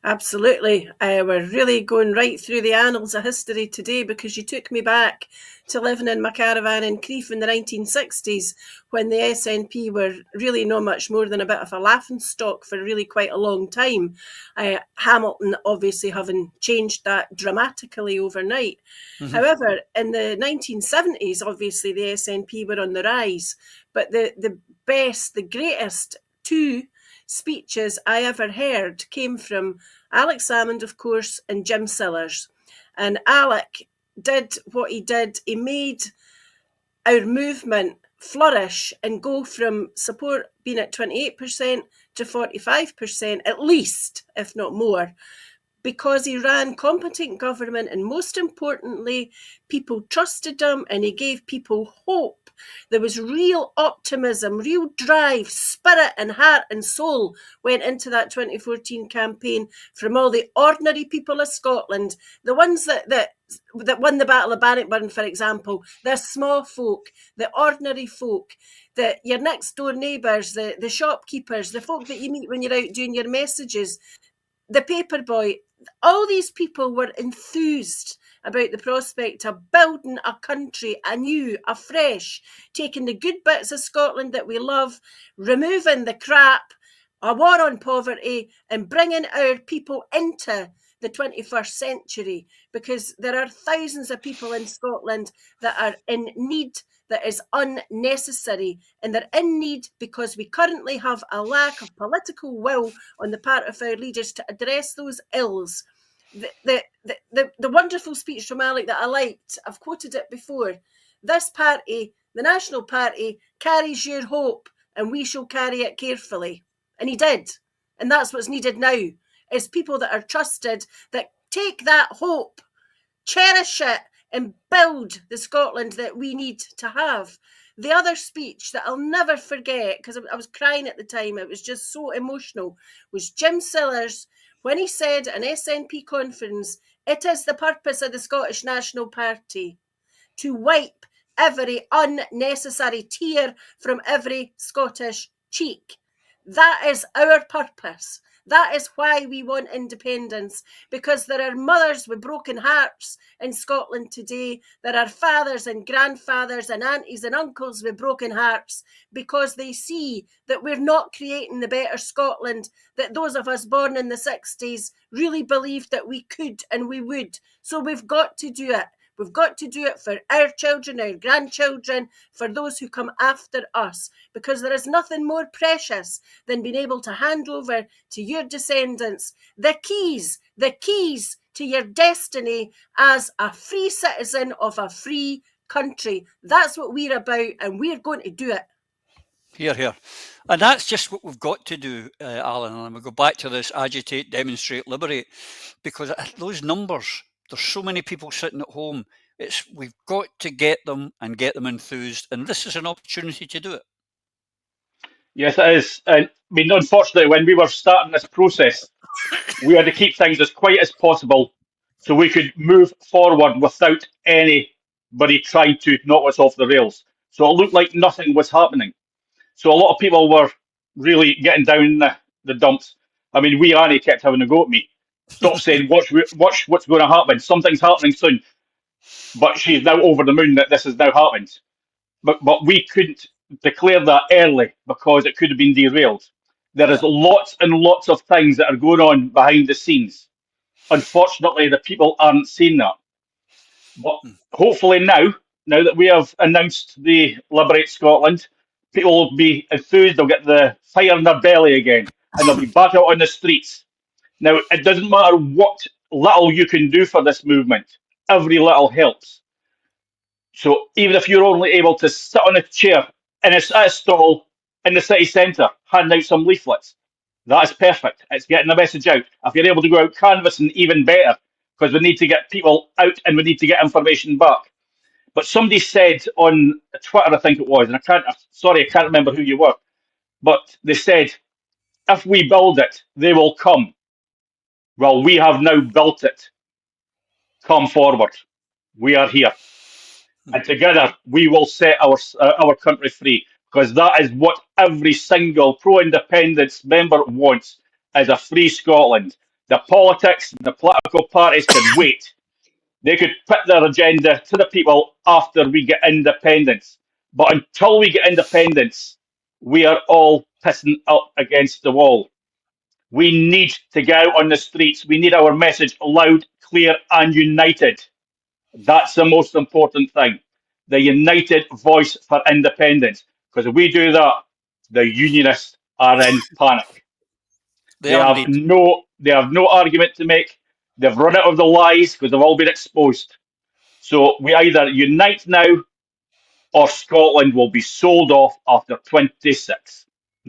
Absolutely. We're really going right through the annals of history today, because you took me back to living in my caravan in Crieff in the 1960s, when the SNP were really not much more than a bit of a laughingstock for really quite a long time. Hamilton obviously having changed that dramatically overnight. Mm-hmm. However, in the 1970s, obviously the SNP were on the rise, but the greatest two speeches I ever heard came from Alex Salmond, of course, and Jim Sillars. And Alec did what he did. He made our movement flourish and go from support being at 28% to 45%, at least, if not more, because he ran competent government, and most importantly, people trusted him, and he gave people hope. There was real optimism, real drive, spirit and heart and soul went into that 2014 campaign from all the ordinary people of Scotland, the ones that won the Battle of Bannockburn, for example, the small folk, the ordinary folk, your next door neighbours, the shopkeepers, the folk that you meet when you're out doing your messages, the paper boy. All these people were enthused about the prospect of building a country anew, afresh, taking the good bits of Scotland that we love, removing the crap, a war on poverty, and bringing our people into the 21st century, because there are thousands of people in Scotland that are in need that is unnecessary, and they're in need because we currently have a lack of political will on the part of our leaders to address those ills. The wonderful speech from Alec that I liked, I've quoted it before. This party, the National Party, carries your hope, and we shall carry it carefully. And he did. And that's what's needed now, is people that are trusted, that take that hope, cherish it, and build the Scotland that we need to have. The other speech that I'll never forget, because I was crying at the time, it was just so emotional, was Jim Sillars, when he said at an SNP conference, "It is the purpose of the Scottish National Party to wipe every unnecessary tear from every Scottish cheek. That is our purpose. That is why we want independence, because there are mothers with broken hearts in Scotland today. There are fathers and grandfathers and aunties and uncles with broken hearts, because they see that we're not creating the better Scotland that those of us born in the 60s really believed that we could and we would. So we've got to do it. We've got to do it for our children, our grandchildren, for those who come after us, because there is nothing more precious than being able to hand over to your descendants the keys to your destiny as a free citizen of a free country. That's what we're about, and we're going to do it. Here, here. And that's just what we've got to do, Alan. And we'll go back to this agitate, demonstrate, liberate, because those numbers, there's so many people sitting at home. We've got to get them and get them enthused. And this is an opportunity to do it. Yes, it is. And I mean, unfortunately, when we were starting this process, we had to keep things as quiet as possible so we could move forward without anybody trying to knock us off the rails. So it looked like nothing was happening. So a lot of people were really getting down the dumps. I mean, wee Annie kept having a go at me. Stop saying, watch what's going to happen. Something's happening soon. But she's now over the moon that this has now happened. But we couldn't declare that early because it could have been derailed. There is lots and lots of things that are going on behind the scenes. Unfortunately, the people aren't seeing that. But hopefully now that we have announced the Liberate Scotland, people will be enthused, they'll get the fire in their belly again, and they'll be back out on the streets. Now, it doesn't matter what little you can do for this movement. Every little helps. So even if you're only able to sit on a chair at a stall in the city centre, hand out some leaflets, that is perfect. It's getting the message out. If you're able to go out canvassing, even better, because we need to get people out and we need to get information back. But somebody said on Twitter, I think it was, and I can't remember who you were, but they said, if we build it, they will come. Well, we have now built it. Come forward. We are here. And together we will set our country free, because that is what every single pro-independence member wants, is a free Scotland. The politics, the political parties can wait. They could put their agenda to the people after we get independence. But until we get independence, we are all pissing up against the wall. We need to get out on the streets. We need our message loud, clear, and united. That's the most important thing. The united voice for independence. Because if we do that, the unionists are in panic. They have no argument to make. They've run out of the lies because they've all been exposed. So we either unite now, or Scotland will be sold off after 26.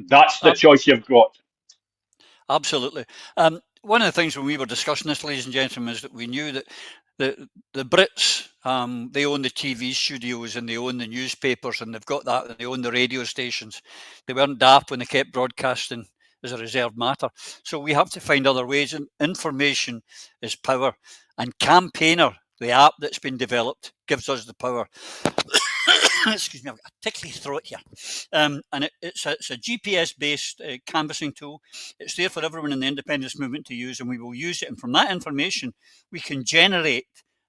That's the choice you've got. Absolutely. One of the things when we were discussing this, ladies and gentlemen, is that we knew that the Brits, they own the TV studios and they own the newspapers and they've got that, and they own the radio stations. They weren't daft when they kept broadcasting as a reserved matter. So we have to find other ways, and information is power. And Campaigner, the app that's been developed, gives us the power. Excuse me, I've got a tickly throat here. And it's a GPS-based canvassing tool. It's there for everyone in the independence movement to use, and we will use it. And from that information, we can generate,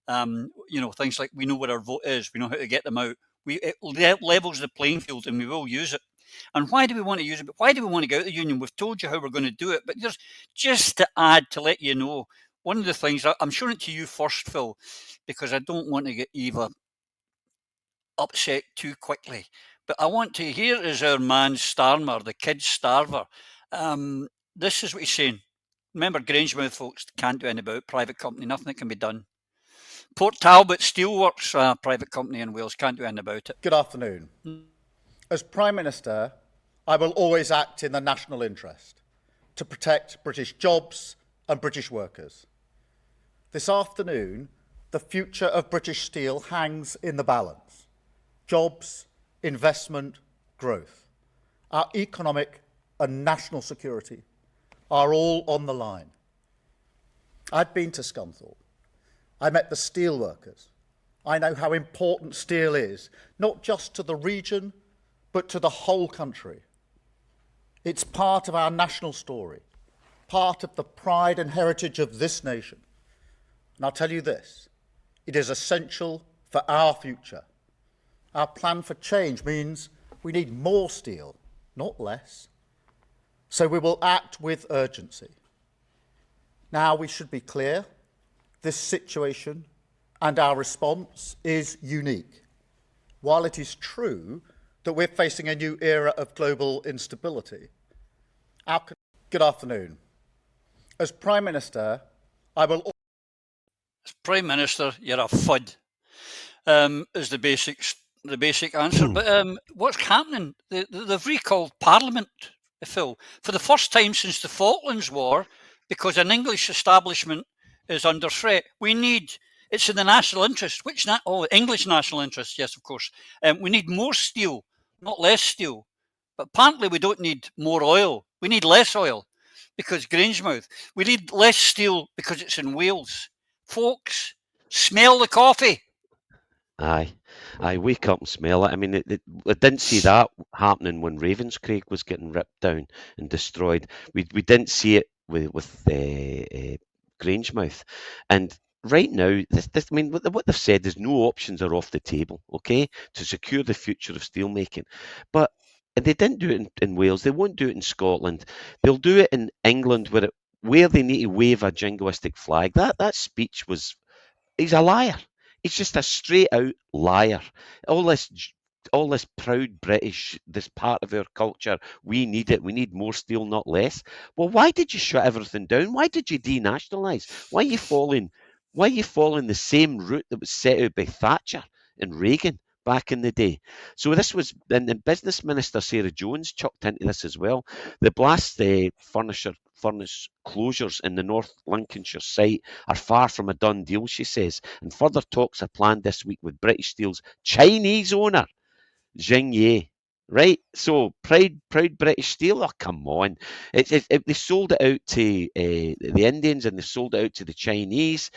things like we know what our vote is, we know how to get them out. It levels the playing field, and we will use it. And why do we want to use it? But why do we want to get out of the union? We've told you how we're going to do it, but there's just to add, to let you know, one of the things, I'm showing it to you first, Phil, because I don't want to get Eva upset too quickly. But I want to hear is our man Starmer, the kid starver. This is what he's saying. Remember, Grangemouth folks can't do anything about it. Private company, nothing that can be done. Port Talbot Steelworks, private company in Wales, can't do anything about it. Good afternoon. As Prime Minister, I will always act in the national interest to protect British jobs and British workers. This afternoon, the future of British steel hangs in the balance. Jobs, investment, growth. Our economic and national security are all on the line. I'd been to Scunthorpe. I met the steel workers. I know how important steel is, not just to the region, but to the whole country. It's part of our national story, part of the pride and heritage of this nation. And I'll tell you this, it is essential for our future. Our plan for change means we need more steel, not less. So we will act with urgency. Now, we should be clear, this situation and our response is unique. While it is true that we're facing a new era of global instability, good afternoon. As Prime Minister, I will... As Prime Minister, you're a fud, is the basic answer. But what's happening? They've recalled Parliament, Phil, for the first time since the Falklands War, because an English establishment is under threat. It's in the national interest. English national interest, yes, of course. We need more steel, not less steel. But apparently we don't need more oil. We need less oil because Grangemouth. We need less steel because it's in Wales. Folks, smell the coffee. Aye, wake up and smell it. I mean, I didn't see that happening when Ravenscraig was getting ripped down and destroyed. We didn't see it with Grangemouth. And right now, I mean, what they've said is no options are off the table, okay, to secure the future of steelmaking. But they didn't do it in Wales. They won't do it in Scotland. They'll do it in England where they need to wave a jingoistic flag. That speech was, he's a liar. He's just a straight out liar. All this proud British, this part of our culture, we need it. We need more steel, not less. Well, why did you shut everything down? Why did you denationalise? Why are you following the same route that was set out by Thatcher and Reagan back in the day? So this was, and the Business Minister Sarah Jones chucked into this as well. The blast furnace closures in the North Lincolnshire site are far from a done deal, she says, and further talks are planned this week with British Steel's Chinese owner, Xingye. Right, so proud British Steel. Oh, come on! They sold it out to the Indians and they sold it out to the Chinese.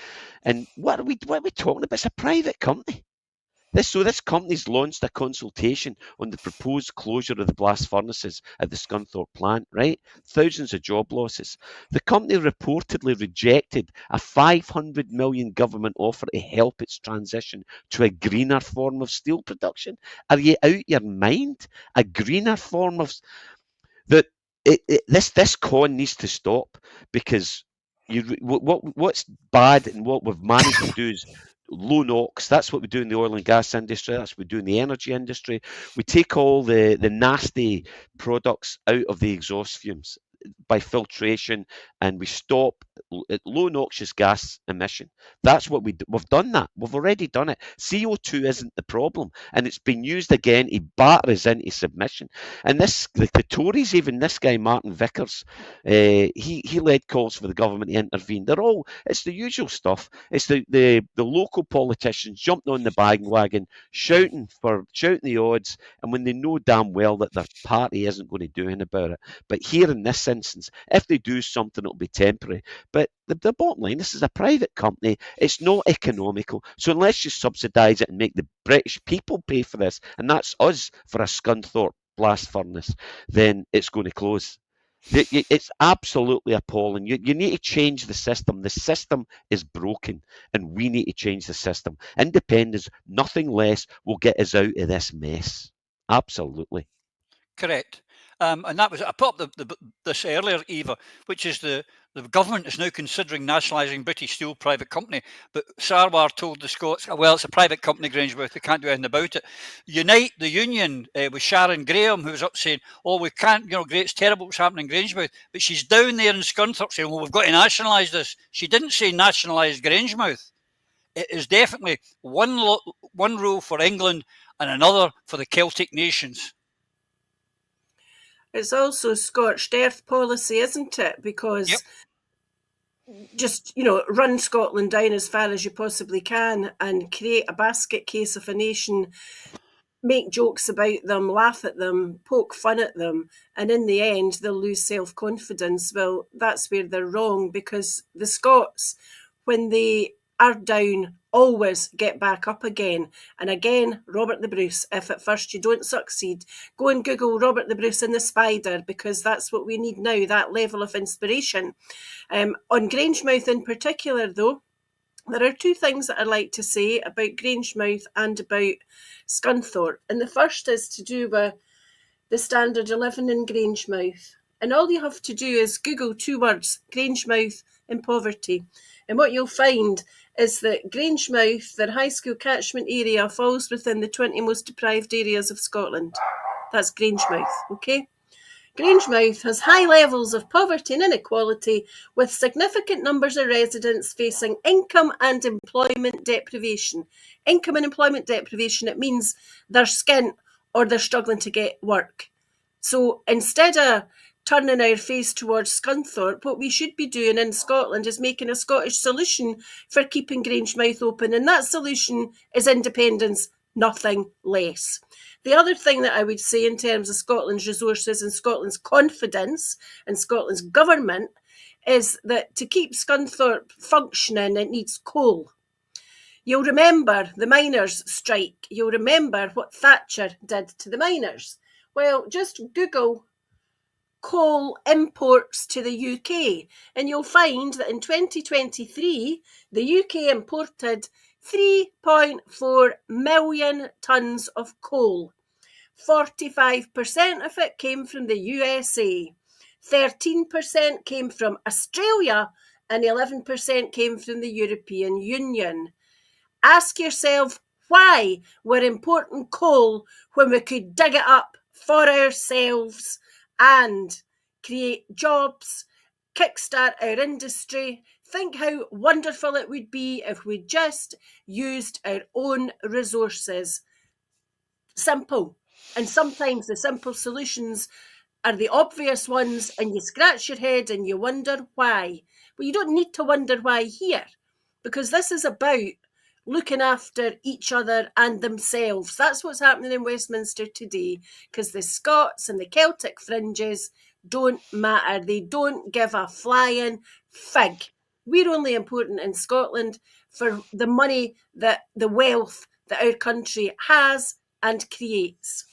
And what are we talking about? It's a private company. This company's launched a consultation on the proposed closure of the blast furnaces at the Scunthorpe plant, right? Thousands of job losses. The company reportedly rejected a $500 million government offer to help its transition to a greener form of steel production. Are you out your mind? A greener form of... This con needs to stop, because what's bad and what we've managed to do is low NOx. That's what we do in the oil and gas industry. That's what we do in the energy industry. We take all the nasty products out of the exhaust fumes by filtration, and we stop low noxious gas emission. That's what we've done. That we've already done it. CO2 isn't the problem, and it's been used again to batter us into submission. And the Tories, even this guy Martin Vickers, he led calls for the government to intervene. It's the usual stuff. It's the local politicians jumping on the bandwagon, shouting the odds, and when they know damn well that their party isn't going to do anything about it. But here in this instance, if they do something, it'll be temporary. But the bottom line, this is a private company. It's not economical. So unless you subsidise it and make the British people pay for this, and that's us for a Scunthorpe blast furnace, then it's going to close. It's absolutely appalling. You need to change the system. The system is broken, and we need to change the system. Independence, nothing less, will get us out of this mess. Absolutely. Correct. And that was, I put up this earlier, Eva, which is the government is now considering nationalising British Steel private company. But Sarwar told the Scots, well, it's a private company, Grangemouth, they can't do anything about it. Unite the Union with Sharon Graham, who was up saying, oh, we can't, great, it's terrible what's happening in Grangemouth. But she's down there in Scunthorpe saying, well, we've got to nationalise this. She didn't say nationalise Grangemouth. It is definitely one rule for England and another for the Celtic nations. It's also scorched earth policy, isn't it? Because just, run Scotland down as far as you possibly can and create a basket case of a nation, make jokes about them, laugh at them, poke fun at them, and in the end, they'll lose self-confidence. Well, that's where they're wrong, because the Scots, when they are down always get back up again. And again, Robert the Bruce, if at first you don't succeed, go and Google Robert the Bruce and the Spider, because that's what we need now, that level of inspiration. On Grangemouth in particular, though, there are two things that I'd like to say about Grangemouth and about Scunthorpe. And the first is to do with the standard of living in Grangemouth. And all you have to do is Google two words, Grangemouth and poverty. And what you'll find is that Grangemouth, their high school catchment area, falls within the 20 most deprived areas of Scotland. That's Grangemouth, okay? Grangemouth has high levels of poverty and inequality, with significant numbers of residents facing income and employment deprivation. Income and employment deprivation, it means they're skint or they're struggling to get work. So instead of turning our face towards Scunthorpe, what we should be doing in Scotland is making a Scottish solution for keeping Grangemouth open, and that solution is independence, nothing less. The other thing that I would say in terms of Scotland's resources and Scotland's confidence and Scotland's government is that to keep Scunthorpe functioning, it needs coal. You'll remember the miners' strike. You'll remember what Thatcher did to the miners. Well, just Google coal imports to the UK, and you'll find that in 2023, the UK imported 3.4 million tonnes of coal. 45% of it came from the USA, 13% came from Australia, and 11% came from the European Union. Ask yourself why we're importing coal when we could dig it up for ourselves and create jobs, kickstart our industry. Think how wonderful it would be if we just used our own resources. Simple. And sometimes the simple solutions are the obvious ones, and you scratch your head and you wonder why. Well, you don't need to wonder why here, because this is about looking after each other and themselves. That's what's happening in Westminster today, because the Scots and the Celtic fringes don't matter. They don't give a flying fig. We're only important in Scotland for the money, that the wealth that our country has and creates.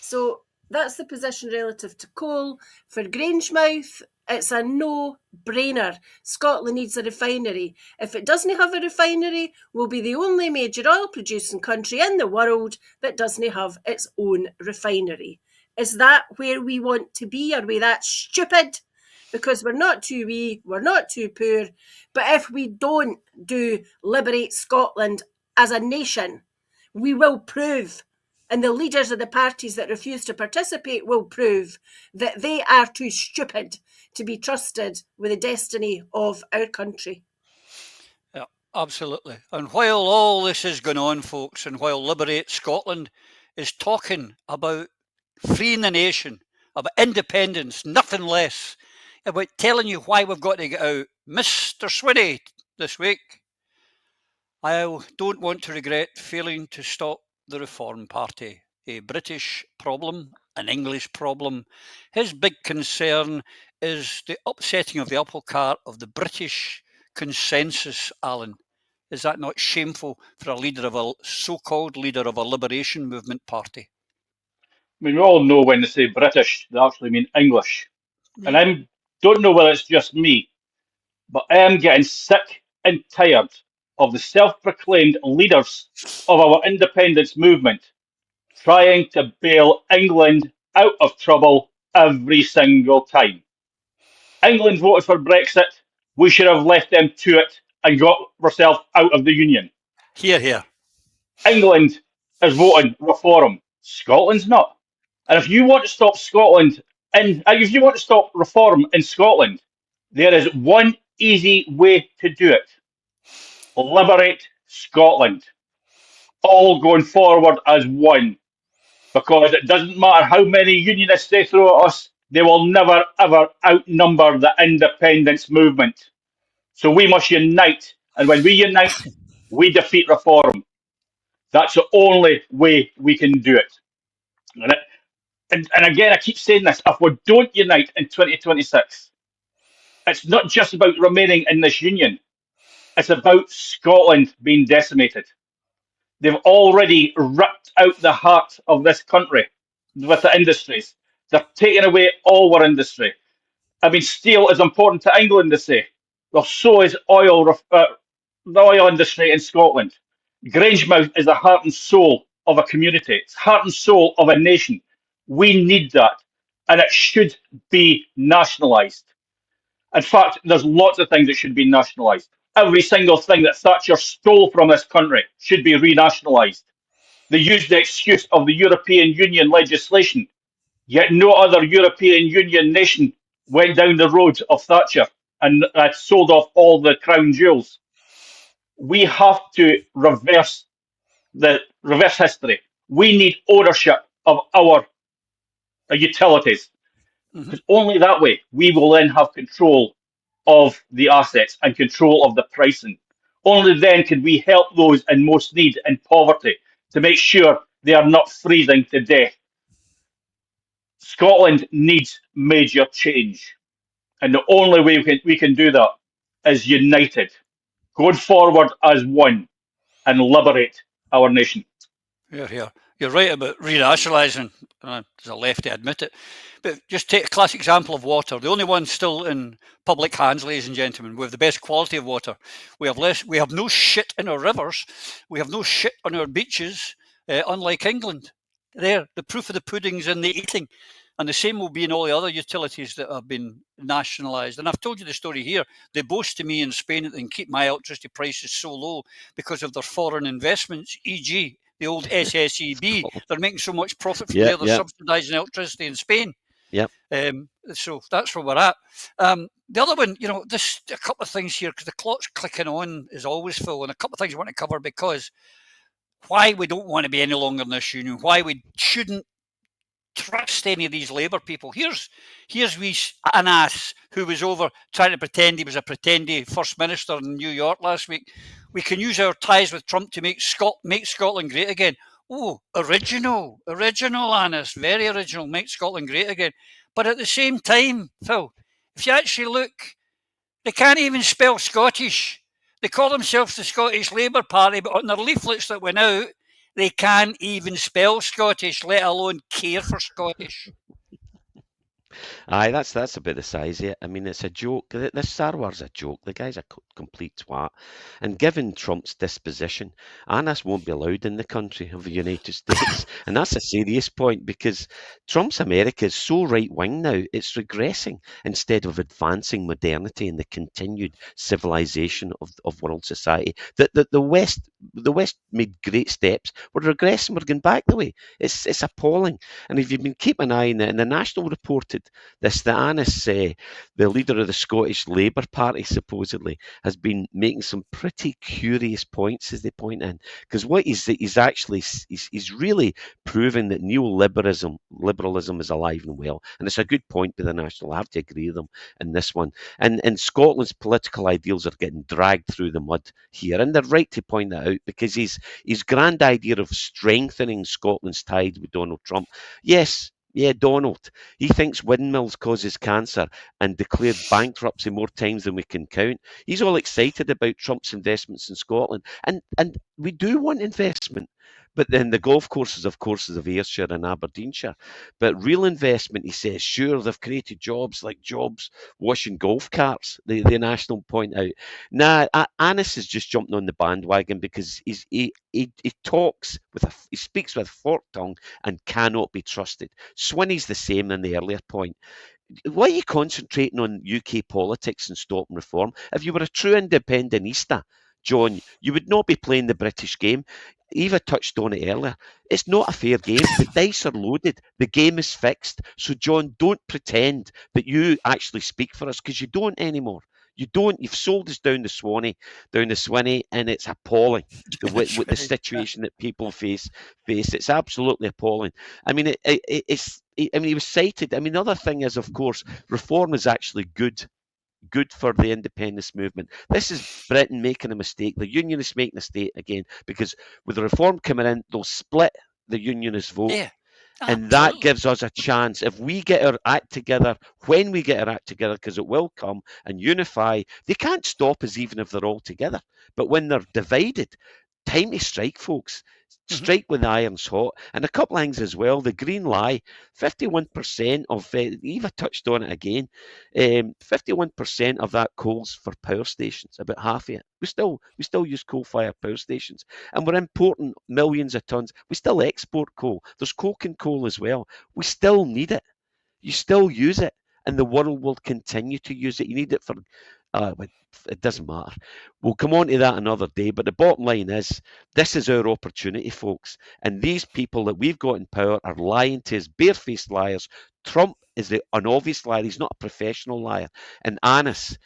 So that's the position relative to coal. For Grangemouth, it's a no-brainer. Scotland needs a refinery. If it doesn't have a refinery, we'll be the only major oil-producing country in the world that doesn't have its own refinery. Is that where we want to be? Are we that stupid? Because we're not too wee, we're not too poor. But if we don't do Liberate Scotland as a nation, we will prove, and the leaders of the parties that refuse to participate will prove, that they are too stupid to be trusted with the destiny of our country. Yeah, absolutely. And while all this is going on, folks, and while Liberate Scotland is talking about freeing the nation, about independence, nothing less, about telling you why we've got to get out, Mr. Swinney this week, I don't want to regret failing to stop the Reform Party. A British problem, an English problem. His big concern is the upsetting of the apple cart of the British consensus, Alan. Is that not shameful for a leader of a so-called leader of a liberation movement party? I mean, we all know when they say British, they actually mean English. And I don't know whether it's just me, but I am getting sick and tired of the self-proclaimed leaders of our independence movement trying to bail England out of trouble every single time. England voted for Brexit. We should have left them to it and got ourselves out of the Union. Hear, hear. England is voting reform. Scotland's not. And if you want to stop Scotland, and if you want to stop reform in Scotland, there is one easy way to do it. Liberate Scotland. All going forward as one. Because it doesn't matter how many unionists they throw at us, they will never ever outnumber the independence movement. So we must unite. And when we unite, we defeat reform. That's the only way we can do it. And again, I keep saying this, if we don't unite in 2026, it's not just about remaining in this union. It's about Scotland being decimated. They've already ripped out the heart of this country with the industries. They're taking away all our industry. I mean, steel is important to England, they say. Well, so is the oil industry in Scotland. Grangemouth is the heart and soul of a community. It's heart and soul of a nation. We need that, and it should be nationalised. In fact, there's lots of things that should be nationalised. Every single thing that Thatcher stole from this country should be renationalised. They used the excuse of the European Union legislation, yet no other European Union nation went down the road of Thatcher and sold off all the crown jewels. We have to reverse history. We need ownership of our utilities, because only that way we will then have control of the assets and control of the pricing. Only then can we help those in most need and poverty to make sure they are not freezing to death. Scotland needs major change, and the only way we can do that is united, going forward as one, and liberate our nation. Here. You're right about renationalising. As a lefty, admit it. But just take a classic example of water. The only one still in public hands, ladies and gentlemen. We have the best quality of water. We have no shit in our rivers. We have no shit on our beaches, unlike England. There, the proof of the pudding's in the eating. And the same will be in all the other utilities that have been nationalised. And I've told you the story here. They boast to me in Spain that they can keep my electricity prices so low because of their foreign investments, e.g., the old SSEB. They're making so much profit from there, they're subsidising electricity in Spain. So that's where we're at. The other one, this a couple of things here, because the clock's clicking on is always full, and a couple of things I want to cover, because why we don't want to be any longer in this union, why we shouldn't trust any of these Labour people. Here's an ass who was over trying to pretend he was a pretendy First Minister in New York last week. We can use our ties with Trump to make Scotland great again. Oh, original, Annis, very original, make Scotland great again. But at the same time, Phil, if you actually look, they can't even spell Scottish. They call themselves the Scottish Labour Party, but on their leaflets that went out, they can't even spell Scottish, let alone care for Scottish. Aye, that's about the size of it. I mean, it's a joke. This Sarwar's a joke. The guy's a complete twat. And given Trump's disposition, Annas won't be allowed in the country of the United States. And that's a serious point, because Trump's America is so right-wing now, it's regressing instead of advancing modernity and the continued civilization of world society. The West made great steps. We're regressing. We're going back the way. It's appalling. And if you've been keeping an eye on it, and the National reported this, that Annis, the leader of the Scottish Labour Party, supposedly has been making some pretty curious points, as they point in, because what he's really proving that neoliberalism is alive and well, and it's a good point by the National. I have to agree with them in this one. And Scotland's political ideals are getting dragged through the mud here, and they're right to point that out, because his grand idea of strengthening Scotland's tide with Donald Trump, yes. Yeah, Donald. He thinks windmills causes cancer and declared bankruptcy more times than we can count. He's all excited about Trump's investments in Scotland. And we do want investment. But then the golf courses of Ayrshire and Aberdeenshire. But real investment, he says, sure, they've created jobs washing golf carts, the National point out. Nah, Annis is just jumping on the bandwagon because he speaks with a forked tongue and cannot be trusted. Swinney's the same in the earlier point. Why are you concentrating on UK politics and stop and reform? If you were a true independentista, John, you would not be playing the British game. Eva touched on it earlier. It's not a fair game. The dice are loaded. The game is fixed. So, John, don't pretend that you actually speak for us, because you don't anymore. You don't. You've sold us down the Swinney, and it's appalling with the situation that people face. It's absolutely appalling. I mean, he was cited. I mean, the other thing is, of course, reform is actually good for the independence movement. This is Britain making a mistake. The unionists making a mistake again, because with the reform coming in, they'll split the unionist vote. Yeah. And that Absolutely. gives us a chance. If we get our act together, when we get our act together, because it will come, and unify, they can't stop us even if they're all together. But when they're divided, time to strike, folks. Strike when the iron's hot. And a couple of things as well. The green lie, 51% of, Eva touched on it again, 51% of that coal's for power stations, about half of it. We still use coal-fired power stations. And we're importing millions of tons. We still export coal. There's coking coal as well. We still need it. You still use it. And the world will continue to use it. You need it for it doesn't matter. We'll come on to that another day. But the bottom line is, this is our opportunity, folks. And these people that we've got in power are lying to us, barefaced liars. Trump is an obvious liar. He's not a professional liar. And Annis,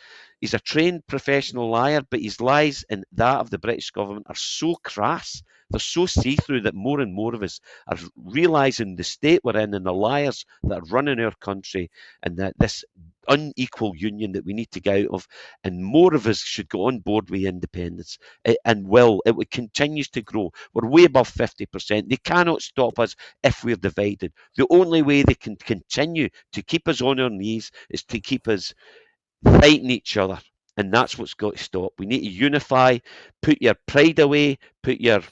he's a trained professional liar, but his lies and that of the British government are so crass. They're so see-through that more and more of us are realising the state we're in and the liars that are running our country, and that this unequal union that we need to get out of, and more of us should go on board with independence. It continues to grow. We're way above 50%. They cannot stop us if we're divided. The only way they can continue to keep us on our knees is to keep us fighting each other, and that's what's got to stop. We need to unify, put your pride away, put your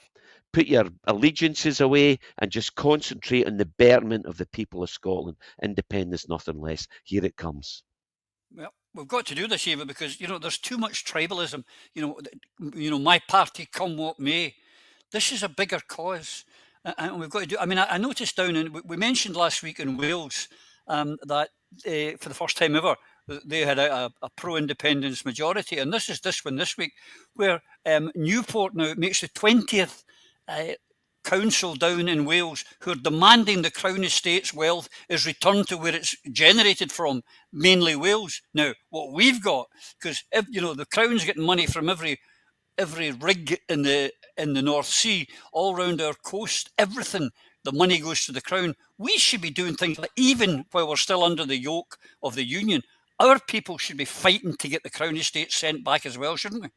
allegiances away, and just concentrate on the betterment of the people of Scotland. Independence, nothing less. Here it comes. Well, we've got to do this, Eva, because there's too much tribalism. My party, come what may. This is a bigger cause, and we've got to do. I mean, I noticed down in we mentioned last week in Wales that for the first time ever they had a pro-independence majority, and this is this one this week where Newport now makes the 20th. Council down in Wales who are demanding the Crown Estate's wealth is returned to where it's generated from, mainly Wales. Now, what we've got, because the Crown's getting money from every rig in the North Sea, all around our coast, everything, the money goes to the Crown. We should be doing things like, even while we're still under the yoke of the Union, our people should be fighting to get the Crown Estate sent back as well, shouldn't we?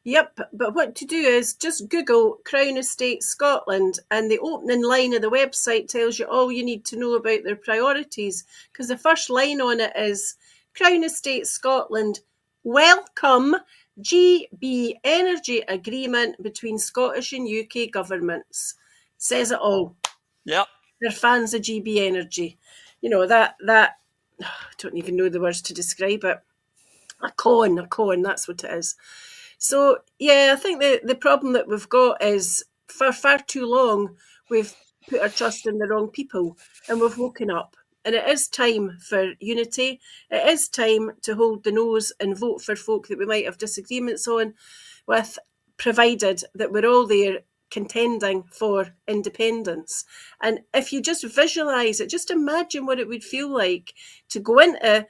Yep, but what to do is just Google Crown Estate Scotland, and the opening line of the website tells you all you need to know about their priorities, because the first line on it is Crown Estate Scotland welcome GB energy agreement between Scottish and UK governments. Says it all. Yep. They're fans of GB energy. That I don't even know the words to describe it. A con, that's what it is. So, yeah, I think the problem that we've got is for far too long we've put our trust in the wrong people, and we've woken up. And it is time for unity. It is time to hold the nose and vote for folk that we might have disagreements on with, provided that we're all there contending for independence. And if you just visualise it, just imagine what it would feel like to go into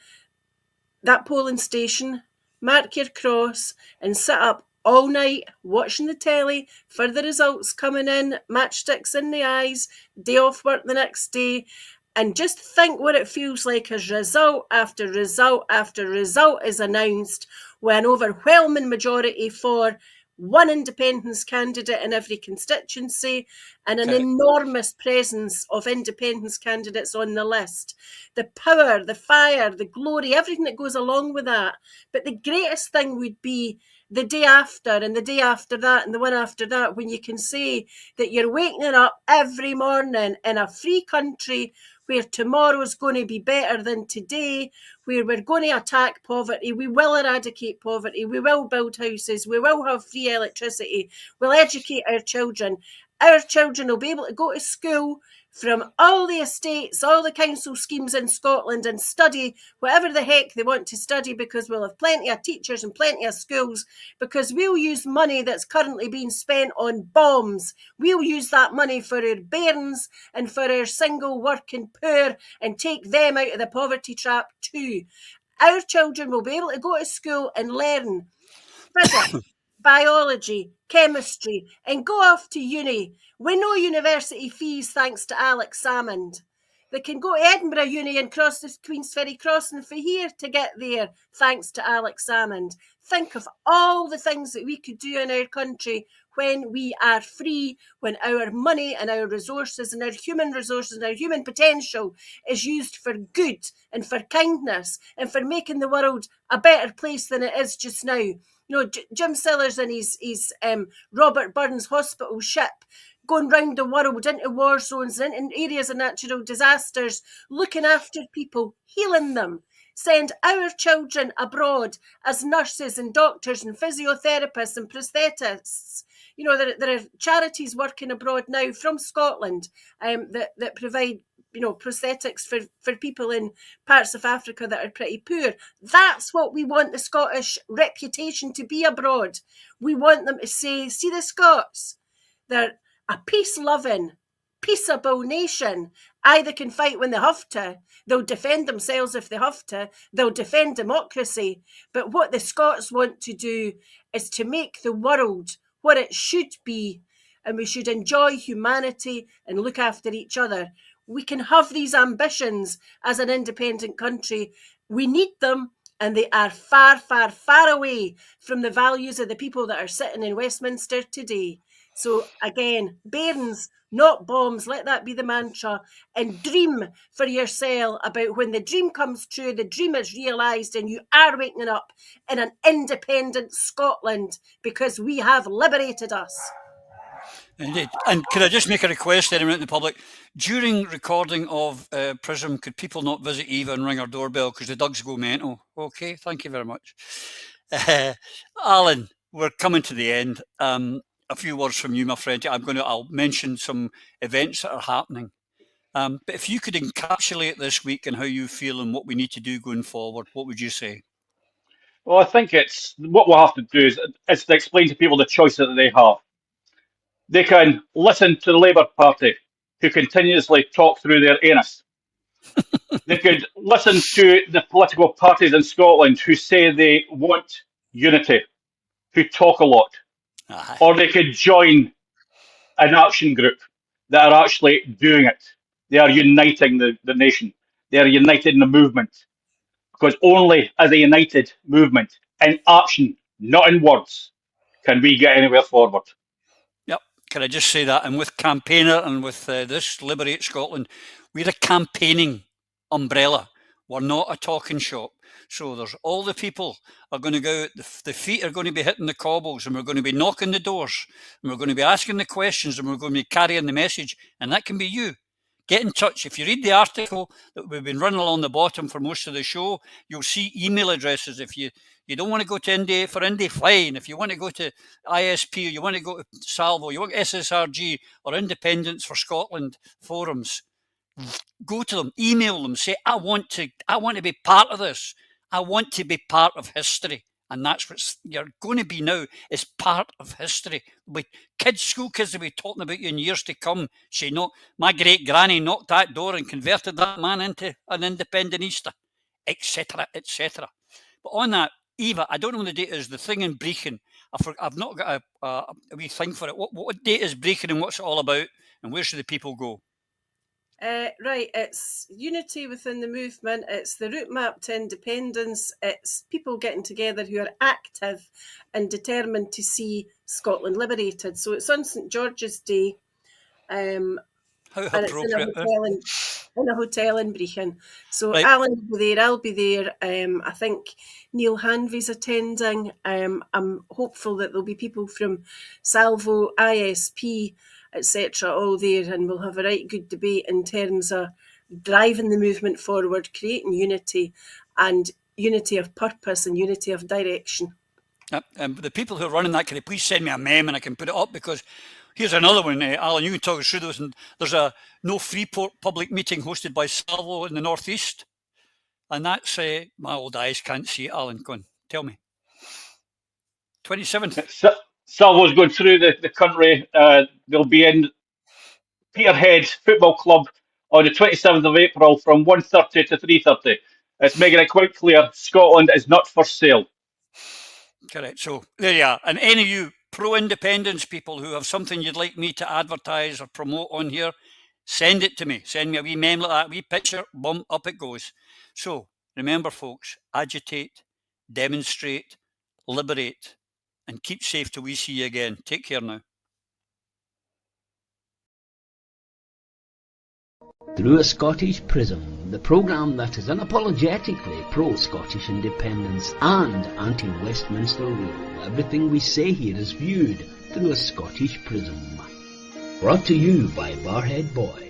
that polling station, mark your cross, and sit up all night watching the telly for the results coming in, matchsticks in the eyes, day off work the next day, and just think what it feels like as result after result after result is announced, with an overwhelming majority for one independence candidate in every constituency, and an enormous presence of independence candidates on the list. The power, the fire, the glory, everything that goes along with that. But the greatest thing would be the day after, and the day after that, and the one after that, when you can say that you're waking up every morning in a free country where tomorrow's going to be better than today, where we're going to attack poverty, we will eradicate poverty, we will build houses, we will have free electricity, we'll educate our children. Our children will be able to go to school from all the estates, all the council schemes in Scotland, and study whatever the heck they want to study, because we'll have plenty of teachers and plenty of schools, because we'll use money that's currently being spent on bombs. We'll use that money for our bairns and for our single working poor, and take them out of the poverty trap too. Our children will be able to go to school and learn physics, biology, chemistry, and go off to uni with no university fees thanks to Alex Salmond. They can go to Edinburgh Uni and cross the Queensferry crossing for here to get there, thanks to Alex Salmond. Think of all the things that we could do in our country when we are free, when our money and our resources and our human resources and our human potential is used for good and for kindness and for making the world a better place than it is just now. You know, Jim Sillars and his Robert Burns hospital ship going round the world into war zones and into areas of natural disasters, looking after people, healing them. Send our children abroad as nurses and doctors and physiotherapists and prosthetists. You know, there are charities working abroad now from Scotland that provide, you know, prosthetics for people in parts of Africa that are pretty poor. That's what we want the Scottish reputation to be abroad. We want them to say, see the Scots, they're a peace-loving, peaceable nation. Aye, they can fight when they have to. They'll defend themselves if they have to. They'll defend democracy. But what the Scots want to do is to make the world what it should be. And we should enjoy humanity and look after each other. We can have these ambitions as an independent country. We need them, and they are far, far, far away from the values of the people that are sitting in Westminster today. So again, bairns, not bombs, let that be the mantra, and dream for yourself about when the dream comes true, the dream is realised and you are waking up in an independent Scotland because we have liberated us. Indeed. And could I just make a request to anyone in the public? During recording of Prism, could people not visit Eva and ring her doorbell because the dogs go mental? Okay, thank you very much. Alan, we're coming to the end. A few words from you, my friend. I'll mention some events that are happening. But if you could encapsulate this week and how you feel and what we need to do going forward, what would you say? Well, I think it's what we'll have to do is to explain to people the choice that they have. They can listen to the Labour Party, who continuously talk through their anus. They could listen to the political parties in Scotland who say they want unity, who talk a lot. Or they could join an action group that are actually doing it. They are uniting the nation. They are uniting the movement. Because only as a united movement in action, not in words, can we get anywhere forward. Yep. Can I just say that? And with Campaigner and with this Liberate Scotland, we're a campaigning umbrella. We're not a talking shop. So there's all the people are going to go out, the feet are going to be hitting the cobbles, and we're going to be knocking the doors, and we're going to be asking the questions, and we're going to be carrying the message, and that can be you. Get in touch. If you read the article that we've been running along the bottom for most of the show, you'll see email addresses. If you don't want to go to Indy, fine. If you want to go to ISP, or you want to go to Salvo, you want SSRG or Independence for Scotland forums, go to them, email them, say, I want to be part of this. I want to be part of history. And that's what you're going to be now, is part of history. With school kids will be talking about you in years to come. Say, no, my great granny knocked that door and converted that man into an independentista, etc., etc. But on that, Eva, I don't know when the date is, the thing in Brechin. I've not got a wee thing for it. What date is Brechin and what's it all about? And where should the people go? Right, it's unity within the movement, it's the route map to independence, it's people getting together who are active and determined to see Scotland liberated. So it's on St George's Day, How and it's in a hotel in Brechin. So right. Alan will be there, I'll be there. I think Neil Hanvey's attending. I'm hopeful that there'll be people from Salvo, ISP, etc., all there, and we'll have a right good debate in terms of driving the movement forward, creating unity, and unity of purpose and unity of direction. The people who are running that, can you please send me a meme and I can put it up? Because here's another one, Alan, you can talk us through those. And there's a No Freeport public meeting hosted by Salvo in the northeast, and that's my old eyes can't see it. Alan, go on, tell me. 27th. Salvo's going through the country. They'll be in Peterhead Football Club on the 27th of April from 1:30 to 3:30. It's making it quite clear Scotland is not for sale. Correct. So there you are. And any of you pro-independence people who have something you'd like me to advertise or promote on here, Send it to me. Send me a wee meme like that, wee picture, boom, up it goes. So remember, folks, agitate, demonstrate, liberate, and keep safe till we see you again. Take care now. Through a Scottish Prism, the programme that is unapologetically pro-Scottish independence and anti-Westminster rule. Everything we say here is viewed through a Scottish prism. Brought to you by Barhead Boy.